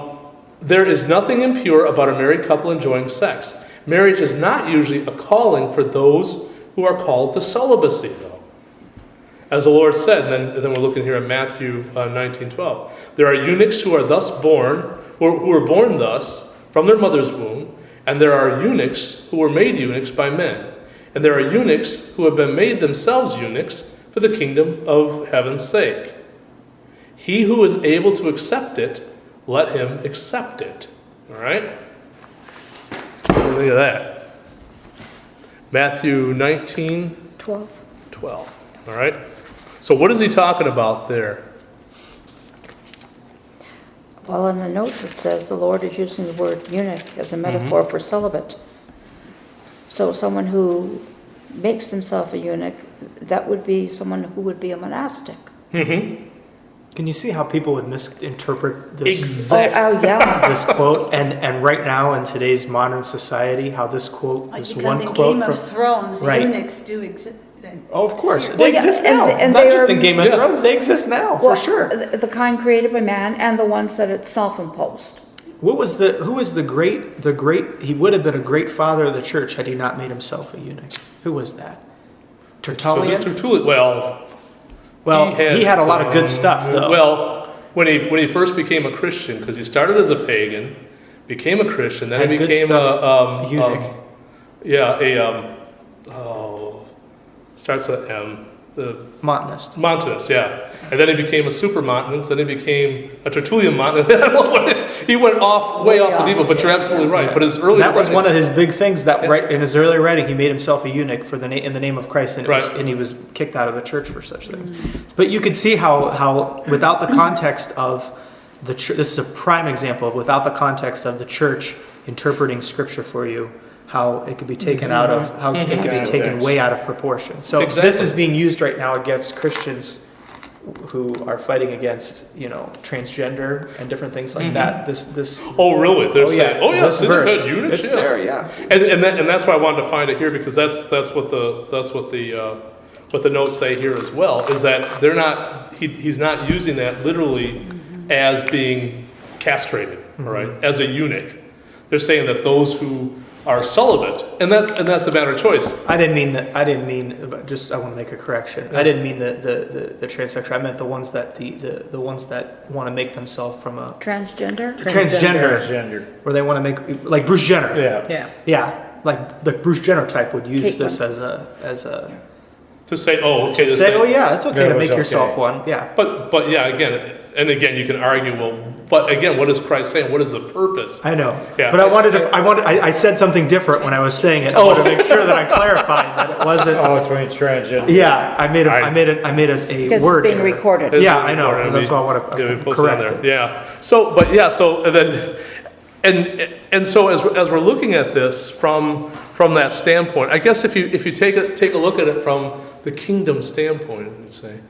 There is nothing impure about a married couple enjoying sex. Marriage is not usually a calling for those who are called to celibacy, though. As the Lord said, and then we're looking here at Matthew 19:12. There are eunuchs who are thus born, who are born thus from their mother's womb, and there are eunuchs who were made eunuchs by men. And there are eunuchs who have been made themselves eunuchs for the kingdom of heaven's sake. He who is able to accept it let him accept it. All right? What do you think of that? Matthew 19, 12. 12. All right? So what is he talking about there? Well, in the notes it says the Lord is using the word eunuch as a metaphor for celibate. So someone who makes himself a eunuch, that would be someone who would be a monastic. Mm-hmm. Can you see how people would misinterpret this? Exactly. Oh, yeah. This quote, and right now in today's modern society, how this quote, Like, this because one in quote Game of from, Thrones, Right. eunuchs do exist. oh, of course, Well, they yeah, exist and- now. and Not they just are- in Game of Yeah. Thrones, they exist now Well, for sure. The kind created by man and the ones that it's self-imposed. Who was the great? He would have been a great father of the church had he not made himself a eunuch. Who was that? Tertullian. Well, He had a lot of good stuff, though. Well, when he first became a Christian, because he started as a pagan, became a Christian, then Had he good became stuff. Eunuch. Starts with M. The Montanist. Montanus, yeah. And then he became a super Montanus, then he became a Tertullian Montanus. He went way off the deep end, but you're absolutely right. Yeah. But his early That was writing- one of his big things. That right in his early writing, he made himself a eunuch for in the name of Christ, and, Right. and he was kicked out of the church for such things. But you could see how without the context of the church, this is a prime example of without the context of the church interpreting Scripture for you, how it could be taken out of how it could be taken way out of proportion. So Exactly. this is being used right now against Christians who are fighting against transgender and different things like that. This Oh, really? They're oh yeah, saying, oh yeah, this so verse, they've had eunuchs, it's yeah. there, yeah. And that's why I wanted to find it here, because that's what the notes say here as well, is that they're not he's not using that literally as being castrated, all right, as a eunuch. They're saying that those who are celibate, and that's a matter of choice. I didn't mean, but just I want to make a correction. I didn't mean the transsexual. I meant the ones that the ones that want to make themselves from a Transgender? transgender, Transgender. where they want to make like Bruce Jenner. Yeah. Yeah. Yeah, like the Bruce Jenner type would use Caitlyn. this as a To say, oh, okay, to to say, say, oh yeah, it's okay Yeah, to it was make yourself okay. one. Yeah, but yeah, again, you can argue, well, but again, what is Christ saying? What is the purpose? I know. Yeah. But I said something different when I was saying it. I Oh. want to make sure that I clarified that it wasn't. Oh, it's when it's transgender. Yeah, I made a Because word it's being error. recorded. It's Yeah, being I know. recorded. That's why I want to Yeah, we post it on correct there. it. Yeah. So and so as we're looking at this from that standpoint, I guess if you take a look at it from the kingdom standpoint, you say,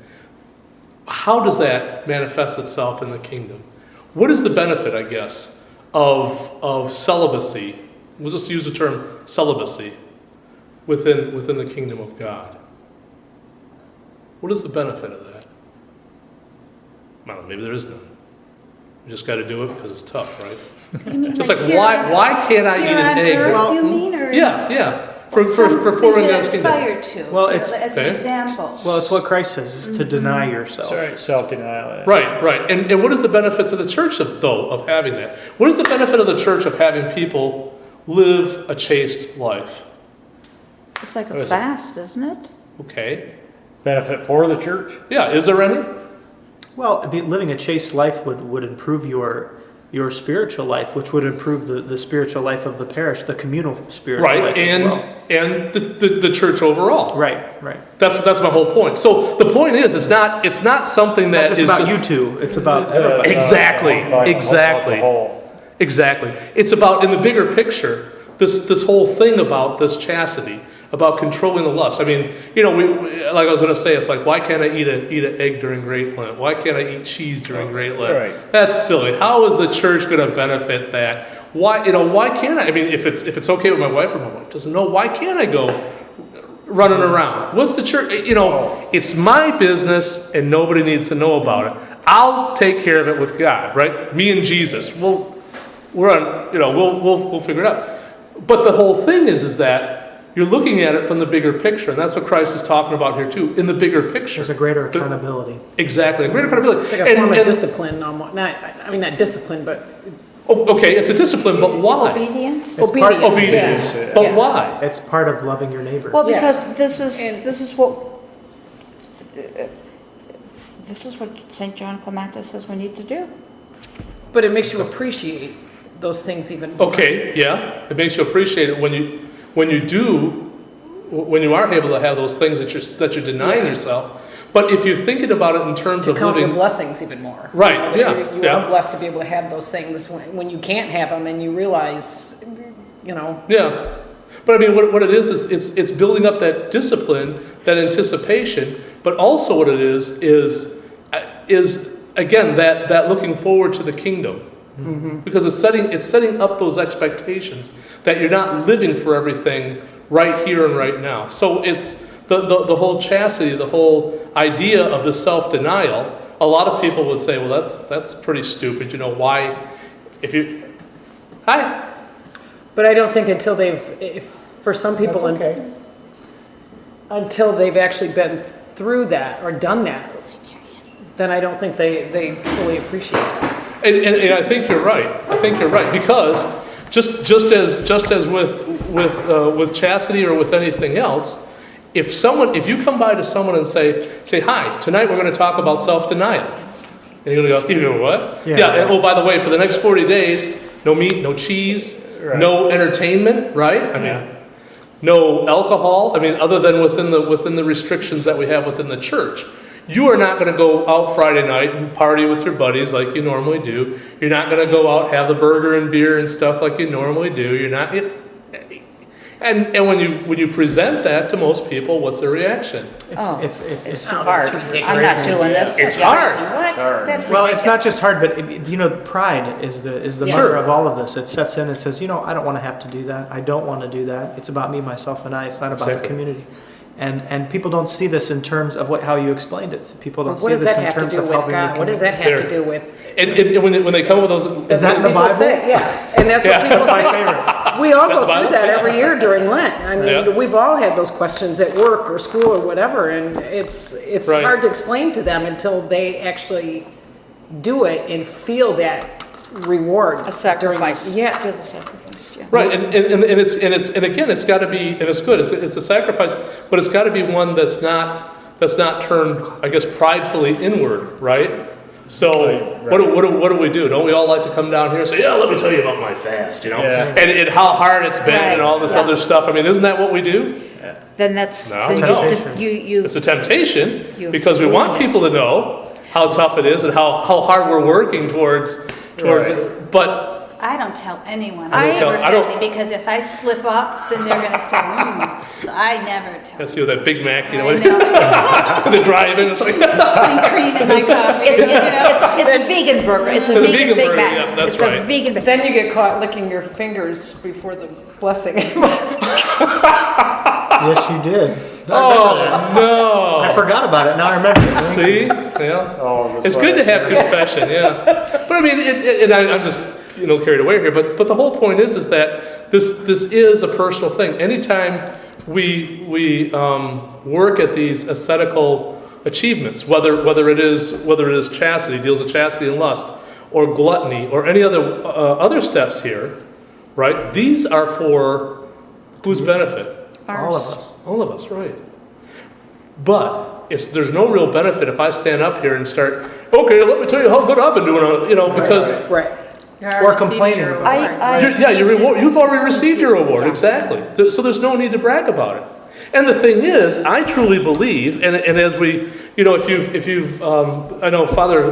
how does that manifest itself in the kingdom? What is the benefit, I guess, of celibacy? We'll just use the term celibacy within the kingdom of God. What is the benefit of that? Well, maybe there is none. You just got to do it because it's tough, right? You mean Just like here why can't I eat here an on egg? Earth, you mean, or Yeah. For something forming to God's kingdom. aspire to? Well, to- it's- as an Okay. example. Well, it's what Christ says, is to deny yourself. Sorry, self-denial. Right. And what is the benefit to the church of having that? What is the benefit of the church of having people live a chaste life? It's like What a is it? fast, isn't it? Okay. Benefit for the church? Yeah, is there any? Well, living a chaste life would improve your spiritual life, which would improve the spiritual life of the parish, the communal spiritual Right, life and as well. and the church overall. Right. That's my whole point. So the point is, it's not something that Not just is about you two. It's about everybody. Exactly. The whole. Exactly. It's about, in the bigger picture, this whole thing about this chastity, about controlling the lust. I mean, we, like I was going to say, it's like, why can't I eat an egg during Great Lent? Why can't I eat cheese during Great Lent? Right. That's silly. How is the church going to benefit that? Why can't I? I mean, if it's okay with my wife, or my wife doesn't know, why can't I go running around? What's the church? It's my business, and nobody needs to know about it. I'll take care of it with God, right? Me and Jesus. We'll figure it out. But the whole thing is that you're looking at it from the bigger picture, and that's what Christ is talking about here too. In the bigger picture, There's a greater accountability. exactly, a greater accountability. It's like a form of discipline, almost. Not discipline, but Okay, it's a discipline, but why? Obedience? obedience. Obedience, Yeah. but Yeah. why? It's part of loving your neighbor. Well, Yeah. because this And- is what St. John Clemente says we need to do. But it makes you appreciate those things even more. Okay, yeah, it makes you appreciate it when you are able to have those things that you're denying Yeah. yourself. But if you're thinking about it in terms To of count your living, blessings even more. Right, You yeah, You yeah. are blessed to be able to have those things when you can't have them and you realize, yeah. But I mean, what it is it's building up that discipline, that anticipation. But also, what it is again that looking forward to the kingdom. Mm-hmm. Because it's setting up those expectations that you're not living for everything right here and right now. So it's the whole chastity, the whole idea of the self-denial. A lot of people would say, well, that's pretty stupid. Why? Hi. but I don't think until for some people, until they've actually been through that or done that, then I don't think they fully appreciate it. And I think you're right. Because just as with chastity or with anything else, if you come by to someone and say, hi, tonight we're going to talk about self-denial, and you're going to go, you know what? Yeah. And oh, by the way, for the next 40 days, no meat, no cheese, Right. no entertainment, right? I mean, no alcohol. I mean, other than within the restrictions that we have within the church. You are not going to go out Friday night and party with your buddies like you normally do. You're not going to go out, have the burger and beer and stuff like you normally do. You're not. And when you present that to most people, what's their reaction? It's hard. ridiculous. I'm not doing this. It's hard. What? hard. That's well, it's not ridiculous. just hard, but pride is the Sure. mother of all of this. It sets in and says, I don't want to have to do that. I don't want to do that. It's about me, myself, and I. It's not about the Exactly. community. And people don't see this in terms of how you explained it. People don't What see does this that in have to terms do of with helping God? the What does that community. have to do with? And when they come with those, That's that what the people Bible? say, yeah. And that's what Yeah, people That's my say. favorite. We all go That's through Bible. that every year during Lent. I mean, Yeah. we've all had those questions at work or school or whatever, and it's Right. hard to explain to them until they actually do it and feel that reward. A sacrifice. During, yeah. Feel the sacrifice, yeah. right, and again, it's got to be, and it's good. It's a sacrifice, but it's got to be one that's not turned, I guess, pridefully inward, right? So Right. what do we do? Don't we all like to come down here and say, yeah, let me tell you about my fast, Yeah. and how hard it's been and all this Right. other stuff. I mean, isn't that what we do? Then that's No, then no. you It's a temptation You- because we want people to know how tough it is and how hard we're working towards Right. it. But I don't tell anyone I I'm don't tell- ever I don't- fasting because if I slip up, then they're going to say, So I never tell let's see with that Big Mac, I know. the drive-in. It's like Putting cream in my coffee. It's a vegan burger. It's a It's a vegan vegan Big burger, Mac. yeah, that's it's right. a vegan Big Then you get caught licking your fingers before the blessing. Yes, you did. oh no. I forgot about it. Now I remember it. See? Yeah. Oh, It's good to have confession, yeah. But I mean, I'm just carried away here. But the whole point is that this is a personal thing. Anytime we work at these ascetical achievements, whether it is chastity, deals with chastity and lust, or gluttony, or any other steps here, right? These are for whose benefit? All of us. All of us, right. But there's no real benefit if I stand up here and start, okay, let me tell you how good I've been doing, because Right. Or complaining about it. you've already received your reward, exactly. So there's no need to brag about it. And the thing is, I truly believe, and as we, if you've, I know Father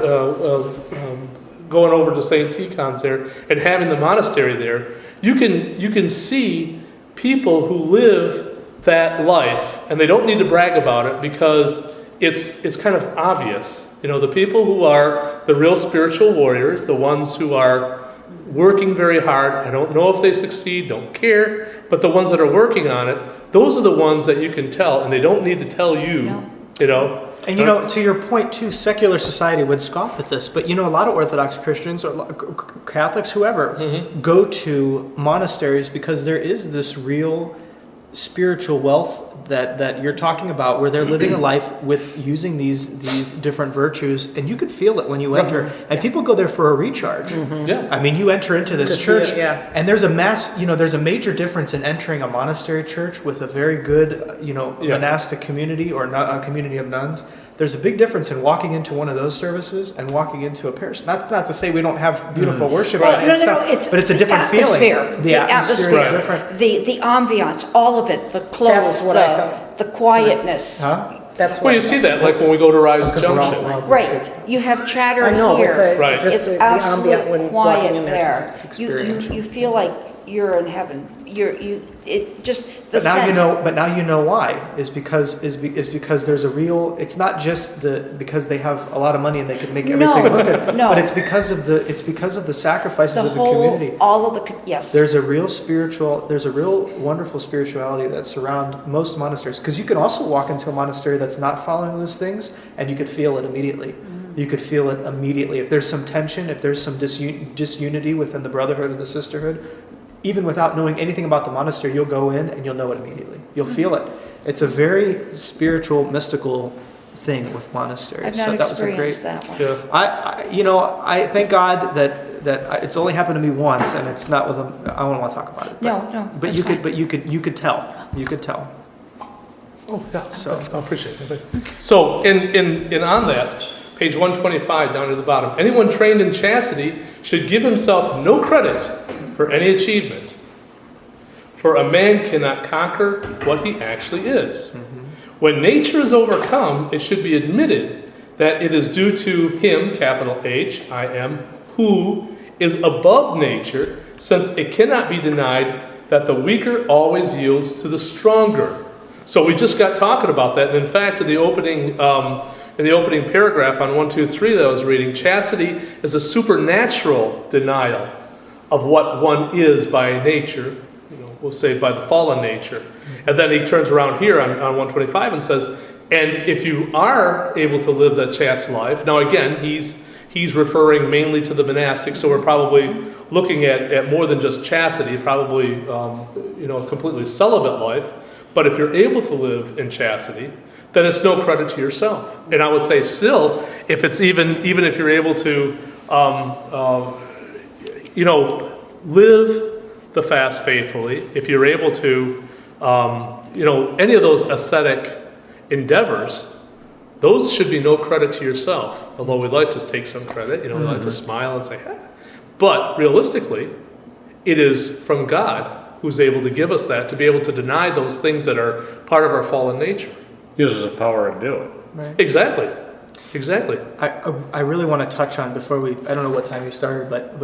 going over to St. Tikhon's there and having the monastery there, you can see people who live that life, and they don't need to brag about it because it's kind of obvious. The people who are the real spiritual warriors, the ones who are working very hard, I don't know if they succeed, don't care, but the ones that are working on it, those are the ones that you can tell, and they don't need to tell you, And to your point too, secular society would scoff at this, but a lot of Orthodox Christians or Catholics, whoever, go to monasteries because there is this real spiritual wealth that you're talking about, where they're living a life with using these different virtues, and you could feel it when you enter. And people go there for a recharge. Yeah. I mean, you enter into this Could feel church, it, yeah. and there's a major difference in entering a monastery church with a very good, monastic community or a community of nuns, There's a big difference in walking into one of those services and walking into a parish. That's not to say we don't have beautiful worship, Well, and no, stuff, but it's a different feeling. The atmosphere is different. The ambiance, all of it, the clothes, That's what I felt the quietness. Huh? That's what. Well, you see that, like when we go to Rise Junction. Right, you have chatter I know, here. but Right. just It's the ambient when absolute walking quiet in there. there. It's You experiential. feel like you're in heaven. It just, the But now you sense. know. But now you know why is because there's a real. It's not just because they have a lot of money and they can make everything look good. No. But it's because of the sacrifices The of the whole, community. all of the, yes. There's a real wonderful spirituality that surround most monasteries. Because you can also walk into a monastery that's not following those things, and you could feel it immediately. You could feel it immediately. If there's some tension, if there's some disunity within the brotherhood or the sisterhood, even without knowing anything about the monastery, you'll go in and you'll know it immediately. You'll feel it. It's a very spiritual, mystical thing with monasteries. I've So not that was a great. experienced that one. Yeah. I thank God that it's only happened to me once, and it's not with a. I don't want to talk about it. But, No, But that's you fine. could tell. You could tell. Oh, yeah, So- I appreciate it. So, in on that, page 125 down to the bottom, anyone trained in chastity should give himself no credit for any achievement. For a man cannot conquer what he actually is. When nature is overcome, it should be admitted that it is due to him, capital H, I am, who is above nature, since it cannot be denied that the weaker always yields to the stronger. So we just got talking about that, and in fact, in the opening paragraph on 1, 2, 3 that I was reading, chastity is a supernatural denial of what one is by nature. We'll say by the fallen nature. And then he turns around here on 125 and says, and if you are able to live that chaste life, now again, he's referring mainly to the monastic, so we're probably looking at more than just chastity, probably a completely celibate life. But if you're able to live in chastity, then it's no credit to yourself. And I would say still, if it's even if you're able to live the fast faithfully, if you're able to, any of those ascetic endeavors, those should be no credit to yourself. Although we'd like to take some credit, we like to smile and say, hey. But realistically, it is from God who's able to give us that, to be able to deny those things that are part of our fallen nature. Uses the power to do it. Right. Exactly. I really want to touch on before we. I don't know what time you started, but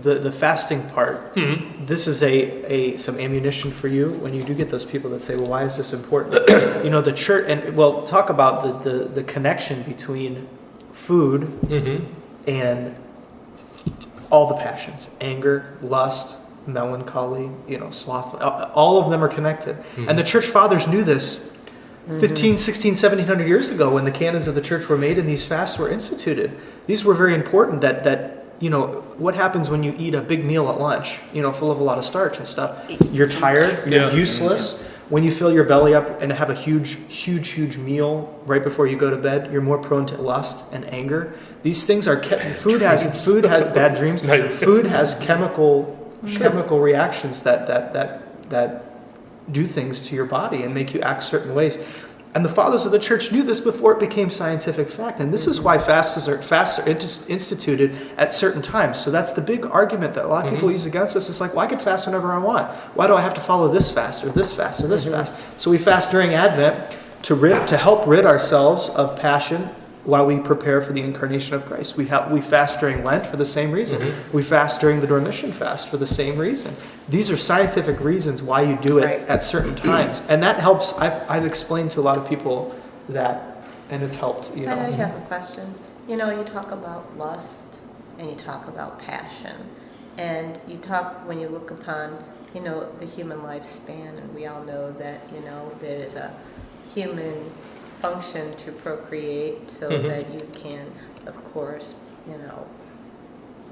the fasting part. Mm-hmm. This is some ammunition for you when you do get those people that say, "Well, why is this important?" The church, and we'll talk about the connection between food Mm-hmm. and all the passions: anger, lust, melancholy, sloth. All of them are connected, and the church fathers knew this. 15, 16, 1700 years ago, when the canons of the church were made and these fasts were instituted, these were very important. That what happens when you eat a big meal at lunch, full of a lot of starch and stuff? You're tired, you're useless. When you fill your belly up and have a huge meal right before you go to bed, you're more prone to lust and anger. These things are food has bad dreams. Food has chemical reactions that do things to your body and make you act certain ways. And the fathers of the church knew this before it became scientific fact. And this is why fasts are instituted at certain times. So that's the big argument that a lot of people use against us. It's like, well, I can fast whenever I want. Why do I have to follow this fast or this fast or this fast? So we fast during Advent to help rid ourselves of passion while we prepare for the incarnation of Christ. We fast during Lent for the same reason. We fast during the Dormition fast for the same reason. These are scientific reasons why you do it at certain times. And that helps. I've explained to a lot of people that, and it's helped. I know you have a question. You talk about lust and you talk about passion. And you talk, when you look upon, the human lifespan, and we all know that, there is a human function to procreate so that you can, of course,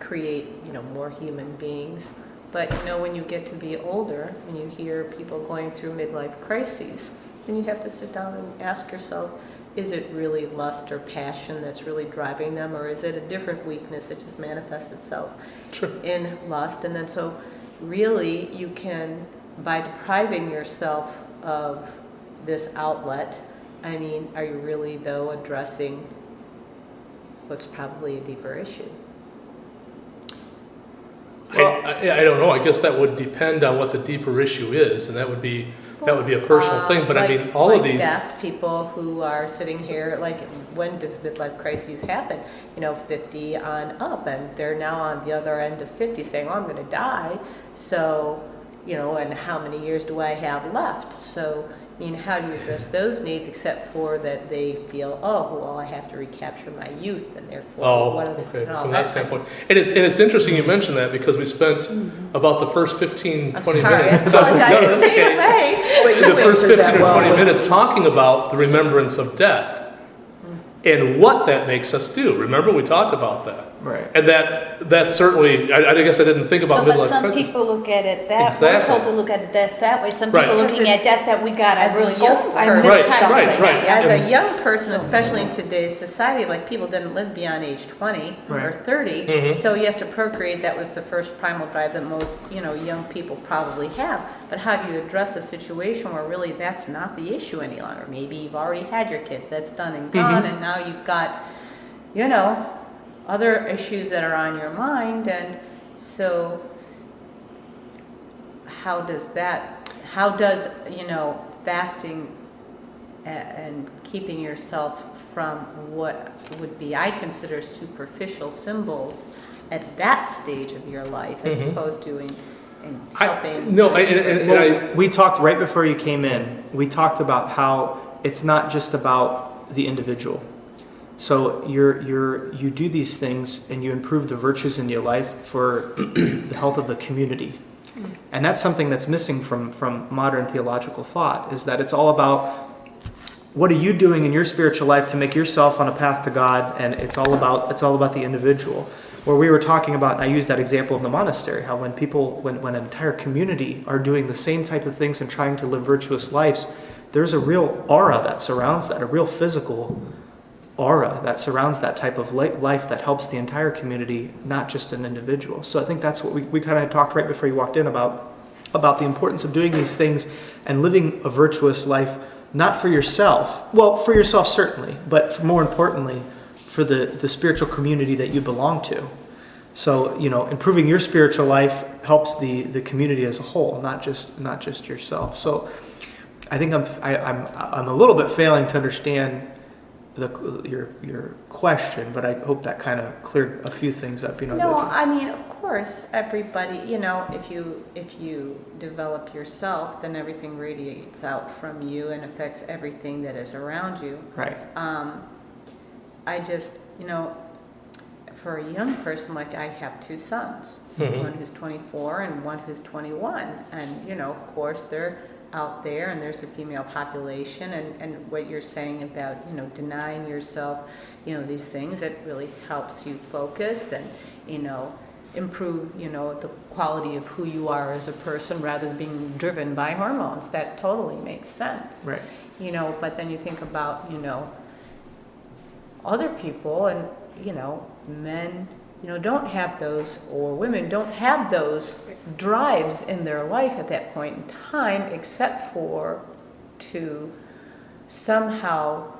create, more human beings. But, when you get to be older and you hear people going through midlife crises, then you have to sit down and ask yourself, is it really lust or passion that's really driving them, or is it a different weakness that just manifests itself in lust? And then so really you can, by depriving yourself of this outlet, I mean, are you really, though, addressing what's probably a deeper issue? I don't know, I guess that would depend on what the deeper issue is, and that would be a personal thing, but I mean, all of these. Deaf people who are sitting here, like, when does midlife crises happen? 50 on up, and they're now on the other end of 50 saying, oh, I'm gonna die, so, and how many years do I have left? So, I mean, how do you address those needs except for that they feel, oh, well, I have to recapture my youth, and therefore, what are the, okay, from that standpoint. And it's interesting you mentioned that, because we spent about the first 15, 20 minutes. I apologize. No, that's okay. Wait, you The first answered 15 that or well. 20 minutes talking about the remembrance of death and what that makes us do. Remember, we talked about that. Right. And that certainly, I guess I didn't think about So, but midlife some crisis. people look at it that, we're Exactly. told to look at it that way. Some Right. people looking at death that we gotta As a really young go for. I person. missed Right, time right, something. right. As a And- young person, especially in today's society, like people didn't live beyond age 20 or Right. 30. Mhm. So yes, to procreate, that was the first primal drive that most, young people probably have. But how do you address a situation where really that's not the issue any longer? Maybe you've already had your kids, that's done and gone, and now you've got, other issues that are on your mind. And so how does fasting and keeping yourself from what would be, I consider, superficial symbols at that stage of your life, as opposed to in helping. We talked right before you came in, we talked about how it's not just about the individual. So you do these things and you improve the virtues in your life for the health of the community. And that's something that's missing from modern theological thought, is that it's all about what are you doing in your spiritual life to make yourself on a path to God, and it's all about the individual. Where we were talking about, and I used that example of the monastery, how when an entire community are doing the same type of things and trying to live virtuous lives, there's a real aura that surrounds that, a real physical aura that surrounds that type of life that helps the entire community, not just an individual. So I think that's what we kind of talked right before you walked in about the importance of doing these things and living a virtuous life, not for yourself, well, for yourself certainly, but more importantly, for the spiritual community that you belong to. So, improving your spiritual life helps the community as a whole, not just yourself. So I think I'm a little bit failing to understand your question, but I hope that kind of cleared a few things up. No, I mean, of course, everybody, if you develop yourself, then everything radiates out from you and affects everything that is around you. Right. I just, for a young person, like I have two sons, one who's 24 and one who's 21, and of course they're out there, and there's the female population, and what you're saying about denying yourself these things, it really helps you focus and improve the quality of who you are as a person rather than being driven by hormones. That totally makes sense. Right. But then you think about other people, and men don't have those, or women don't have those drives in their life at that point in time, except for to somehow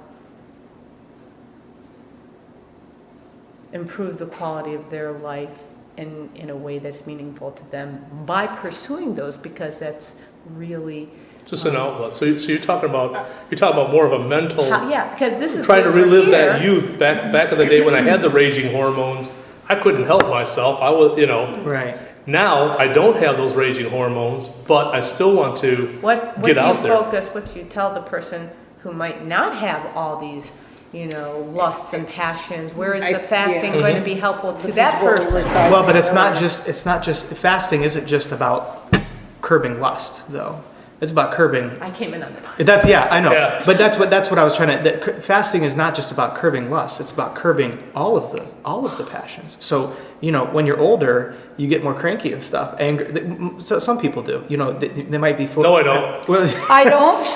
improve the quality of their life in a way that's meaningful to them by pursuing those, because that's really Just an outlet. So you're talking about more of a mental. because this is trying to good for relive here. that youth back in the day when I had the raging hormones. I couldn't help myself. I was, Right. Now I don't have those raging hormones, but I still want to What get do out you there. what do you tell the person who might not have all these, lusts and passions? Where is the fasting going to be helpful to that person? Well, but it's not just fasting isn't just about curbing lust, though. It's about curbing. I came in on that. I know. Yeah. But that's what I was trying to. Fasting is not just about curbing lust. It's about curbing all of the passions. So when you're older, you get more cranky and stuff. Anger. So some people do. They might be. No, I don't. Well, I don't.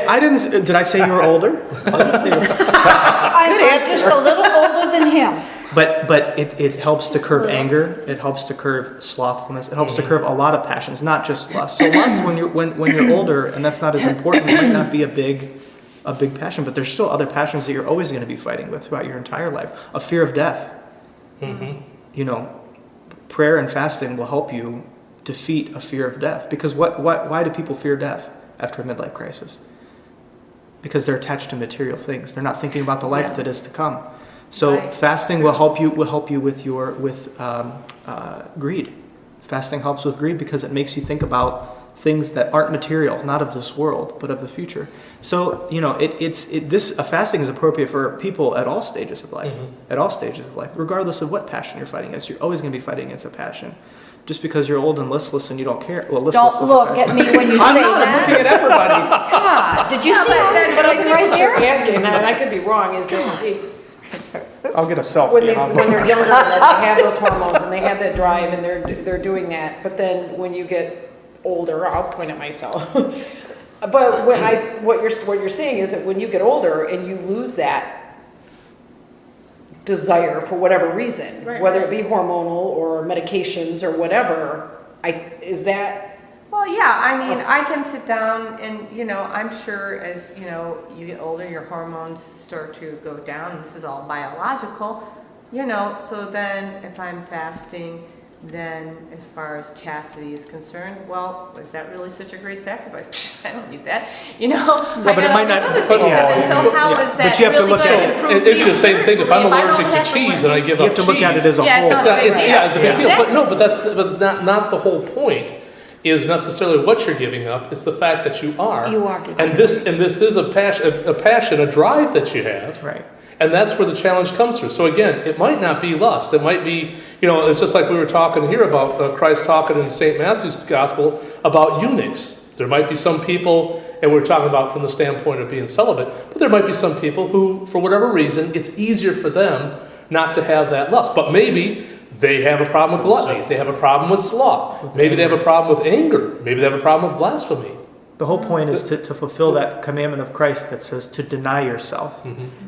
I didn't. Did I say you were older? I didn't say you were, I'm just a little older than him. but it helps to curb anger. It helps to curb slothfulness. It helps to curb a lot of passions, not just lust. So lust, when you're older, and that's not as important, it might not be a big a big passion, but there's still other passions that you're always going to be fighting with throughout your entire life. A fear of death. You know, prayer and fasting will help you defeat a fear of death. Because why do people fear death after a midlife crisis? Because they're attached to material things. They're not thinking about the life that is to come. So Right. fasting will help you with greed. Fasting helps with greed because it makes you think about things that aren't material, not of this world, but of the future. So, you know, fasting is appropriate for people at all stages of life, regardless of what passion you're fighting against. You're always going to be fighting against a passion. Just because you're old and listless and you don't care. Well, listless Don't is a look passion. at me when you say I'm not. I'm that. looking at everybody. God, did you see that? But I Like think right what you're there? asking, and I could be wrong, is that I'll get a selfie. when they're younger, they have those hormones and they have that drive and they're doing that. But then when you get older, I'll point at myself. But what you're saying is that when you get older and you lose that desire for whatever reason, Right, whether right. it be hormonal or medications or whatever, is that Well, yeah, I mean, I can sit down and, you know, I'm sure as, you know, you get older, your hormones start to go down. This is all biological, you know, so then if I'm fasting, then as far as chastity is concerned, well, is that really such a great sacrifice? I don't need that, you know? but it might not- Other things, but yeah, and so how yeah. is that But you have to really look going at to it- improve It'd be me the same thing if I'm spiritually allergic I to don't cheese have and I give You up have to look at it cheese. as a Yeah, whole. it's not- It's a big deal. Exactly. But no, but that's not the whole point. Is necessarily what you're giving up. It's the fact that you are. You are giving And this is a passion, a drive that you have. Right. And that's where the challenge comes through. So again, it might not be lust. It might be, you know, it's just like we were talking here about Christ talking in St. Matthew's gospel about eunuchs. There might be some people, and we're talking about from the standpoint of being celibate, but there might be some people who, for whatever reason, it's easier for them not to have that lust. But maybe they have a problem with gluttony. They have a problem with sloth. Maybe they have a problem with anger. Maybe they have a problem with blasphemy. The whole point is to fulfill that commandment of Christ that says to deny yourself.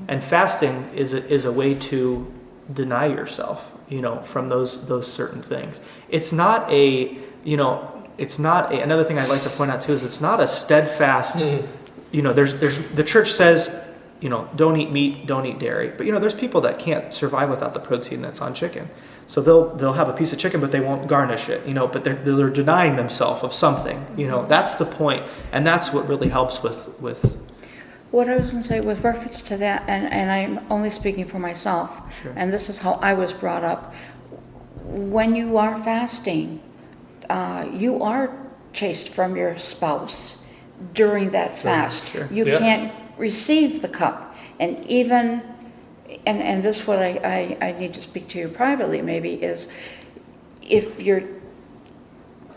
And fasting is a way to deny yourself, you know, from those certain things. It's not another thing I'd like to point out too is it's not a steadfast, you know, there's the church says, you know, don't eat meat, don't eat dairy. But you know, there's people that can't survive without the protein that's on chicken. So they'll have a piece of chicken, but they won't garnish it, you know, but they're denying themselves of something, you know. That's the point, and that's what really helps with What I was going to say with reference to that, and I'm only speaking for myself, Sure. and this is how I was brought up. When you are fasting, you are chased from your spouse during that fast. sure. You Yeah. can't receive the cup, and even, and this is what I need to speak to you privately maybe, is if you're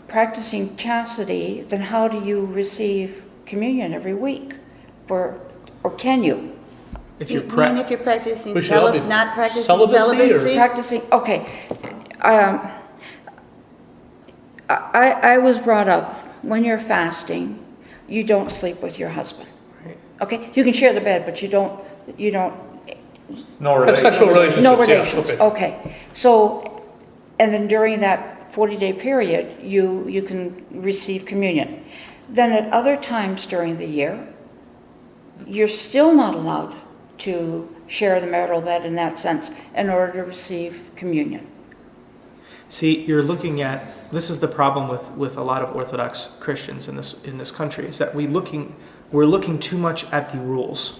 practicing chastity, then how do you receive communion every week? Or can you? if You you're mean if you're practicing We should all be not practicing celibacy or- celibacy? Practicing, okay. I was brought up, when you're fasting, you don't sleep with your husband. Right. Okay? You can share the bed, but you don't, No Have relation. sexual relationships. no yeah, relations. okay. Okay. So, and then during that 40-day period, you can receive communion. Then at other times during the year, you're still not allowed to share the marital bed in that sense in order to receive communion. See, you're looking at, this is the problem with a lot of Orthodox Christians in this country, is that we're looking too much at the rules.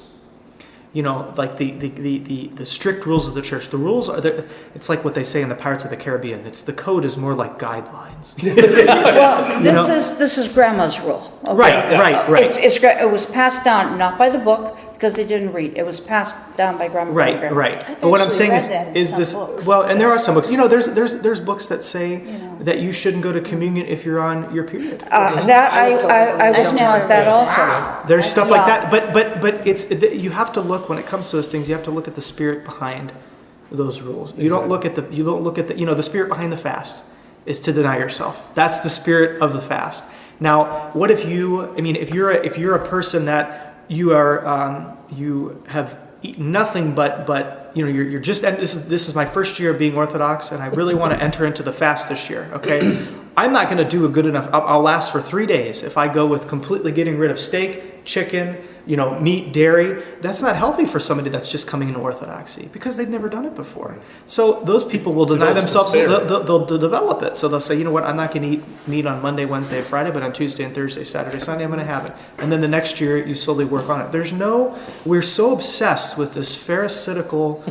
You know, like the strict rules of the church. The rules are there. It's like what they say in the Pirates of the Caribbean. The code is more like guidelines. Well, You know? this is grandma's rule. Okay? Right. It was passed down, not by the book, because they didn't read. It was passed down by grandma. and grandma. Right. I've But what I'm actually saying read that in is some this. books. Well, and there are some books. You know, there's books that say You know. that you shouldn't go to communion if you're on your period. That I was told I was I've taught never that read also. There's stuff like Yeah. that, but you have to look when it comes to those things. You have to look at the spirit behind those rules. You don't look at the spirit behind the fast is to deny yourself. That's the spirit of the fast. Now, what if if you're a person that you have eaten nothing but you know you're just, and this is my first year of being Orthodox, and I really want to enter into the fast this year. Okay, I'm not going to do a good enough. I'll last for 3 days if I go with completely getting rid of steak, chicken, meat, dairy. That's not healthy for somebody that's just coming into Orthodoxy because they've never done it before. So those people will deny themselves. They'll develop it. So they'll say, you know what, I'm not going to eat meat on Monday, Wednesday, Friday, but on Tuesday and Thursday, Saturday, Sunday, I'm going to have it. And then the next year, you slowly work on it. We're so obsessed with this pharisaical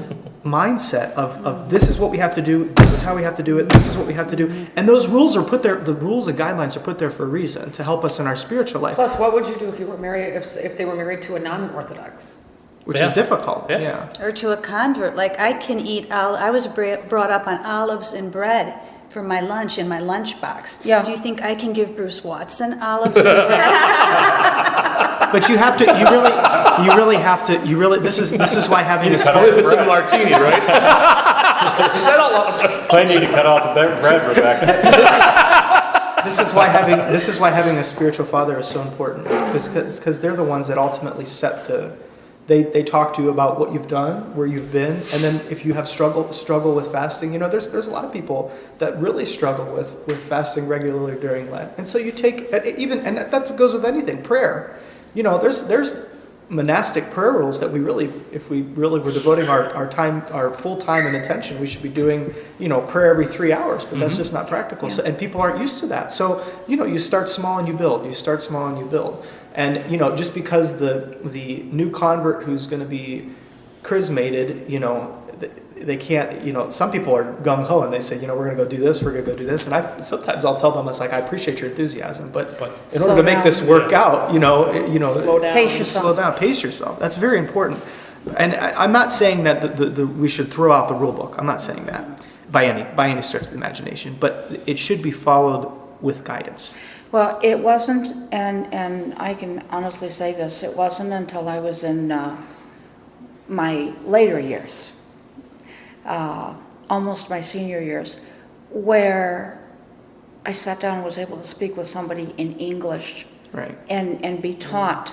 mindset of this is what we have to do, this is how we have to do it, this is what we have to do. And those rules are put there, the rules and guidelines are put there for a reason, to help us in our spiritual life. Plus, what would you do if you were married, if they were married to a non-Orthodox? Which is difficult, Yeah. yeah. Or to a convert, like I can eat, I was brought up on olives and bread for my lunch in my lunchbox. Yeah. Do you think I can give Bruce Watson olives and bread? But you have to, this is why having a Only if it's in a martini, right? Is that allowed? I need to cut out the bread, Rebecca. This is why having a spiritual father is so important, because they're the ones that ultimately set they talk to you about what you've done, where you've been, and then if you have struggle with fasting, there's a lot of people that really struggle with fasting regularly during Lent, and so you take and that goes with anything, prayer. There's monastic prayer rules that if we really were devoting our time, our full time and attention, we should be doing, prayer every 3 hours, but that's just not practical. So, and people aren't used to that. So, you start small and you build, And, just because the new convert who's going to be chrismated, they can't, some people are gung-ho and they say, we're going to go do this, we're going to go do this. And sometimes I'll tell them, it's like, I appreciate your enthusiasm, but in order to make this work out, Slow down. slow down, pace yourself. That's very important. And I'm not saying that we should throw out the rule book. I'm not saying that by any stretch of the imagination, but it should be followed with guidance. Well, it wasn't, and I can honestly say this, it wasn't until I was in my later years, almost my senior years, where I sat down and was able to speak with somebody in English, right, and be taught,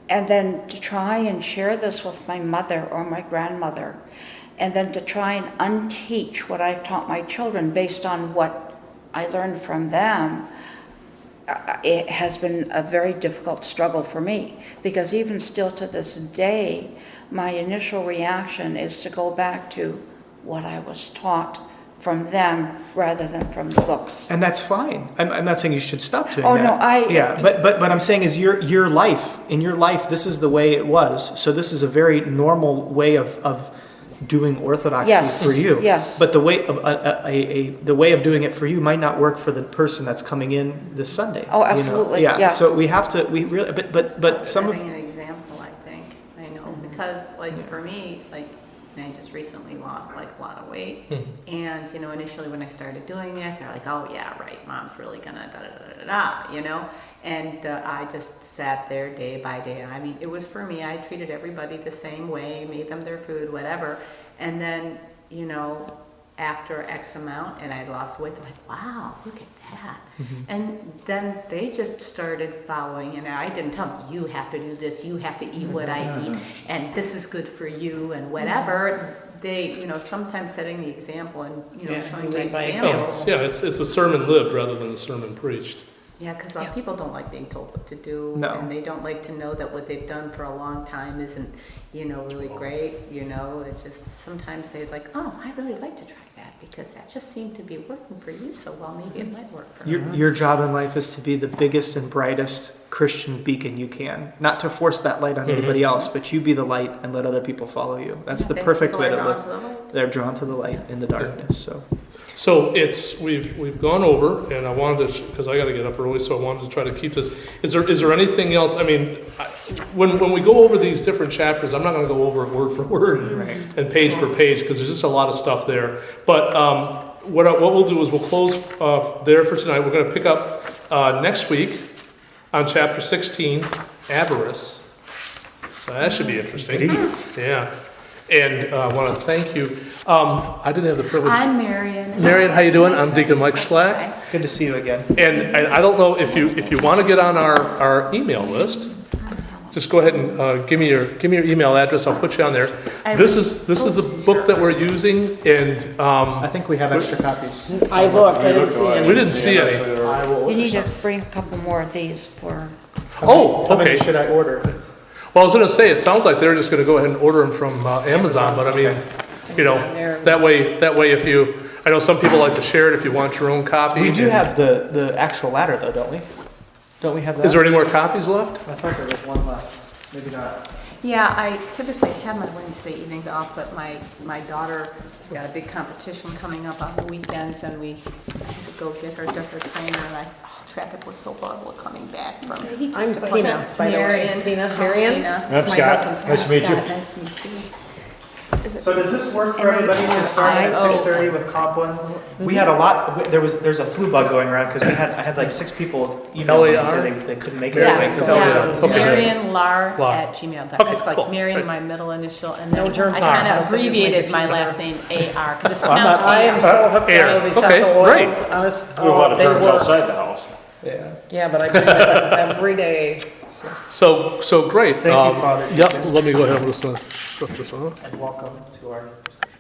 and then to try and share this with my mother or my grandmother, and then to try and unteach what I've taught my children based on what I learned from them. It has been a very difficult struggle for me, because even still to this day, my initial reaction is to go back to what I was taught from them rather than from the books. And that's fine. I'm not saying you should stop doing Oh, that. no, but I'm saying is your life, in your life, this is the way it was. So this is a very normal way of doing Orthodoxy for you. Yes. But the way of the way of doing it for you might not work for the person that's coming in this Sunday. Oh, absolutely. Yeah. So we really, but some of Setting an example, I think, because for me, I just recently lost a lot of weight, and initially when I started doing it, they're like, oh yeah, right, mom's really gonna da-da-da-da-da, and I just sat there day by day. I mean, it was for me, I treated everybody the same way, made them their food, whatever, and then, after X amount, and I lost weight, they're like, wow, look at that. And then they just started following, and I didn't tell them, you have to do this, you have to eat what I eat, and this is good for you, and whatever. They, sometimes setting the example and, showing the example. Yeah, it's a sermon lived rather than a sermon preached. Yeah, because people don't like being told what to do, No. and they don't like to know that what they've done for a long time isn't, really great. It just sometimes they're like, oh, I really like to try that because that just seemed to be working for you so well. Maybe it might work for me. your job in life is to be the biggest and brightest Christian beacon you can. Not to force that light on anybody else, but you be the light and let other people follow you. That's the perfect way to live. They're drawn to the light in the darkness. So we've gone over, and I wanted to, because I got to get up early, so I wanted to try to keep this. Is there anything else? I mean, when we go over these different chapters, I'm not going to go over it word for word and page for page, because there's just a lot of stuff there. But what we'll do is we'll close there for tonight. We're going to pick up next week on chapter 16, avarice. So that should be interesting. Yeah. And I want to thank you. I didn't have the privilege. I'm Marion. Marion, how you doing? I'm Deacon Mike Schlack. Good to see you again. And I don't know if you want to get on our email list. Just go ahead and give me your email address. I'll put you on there. This is the book that we're using, and I think we have extra copies. I looked, I didn't see any. we didn't see any. You need to bring a couple more of these for... How many Okay. should I order? Well, I was gonna say, it sounds like they're just gonna go ahead and order them from Amazon, but I mean, you know, that way if you, I know some people like to share it if you want your own copy. We do have the actual ladder though, don't we? Don't we have that? Is there any more copies left? I thought there was one left. Maybe not. Yeah, I typically have my Wednesday evenings off, but my daughter has got a big competition coming up on the weekends, and we had to go get her to her trainer, and traffic was so horrible coming back from. I'm Tina, by the way. Marion. Tina, Marion. Tina. I'm my Scott. husband's Nice to meet you. Nice to meet you. So does this work for everybody to start at 6:30 with Compline? We had a lot, there's a flu bug going around because I had like 6 people email me and say they couldn't make it Yeah. today. Oh, yeah. Okay. Marion Lar Lar. at gmail.com. Okay, It's cool. like Marion, Great. my middle initial, and No then germs I on kind it. of Also use my abbreviated my diffuser. last name AR because it's Well, I'm pronounced not- I am AR. so hooked Air. on those Okay, essential great. oils. Honest, We have a lot of they germs work. outside the house. Yeah. Yeah, but I do this every day. So great. Thank you, Father. Yep, let me go ahead and just, put this on. And welcome to our discussion.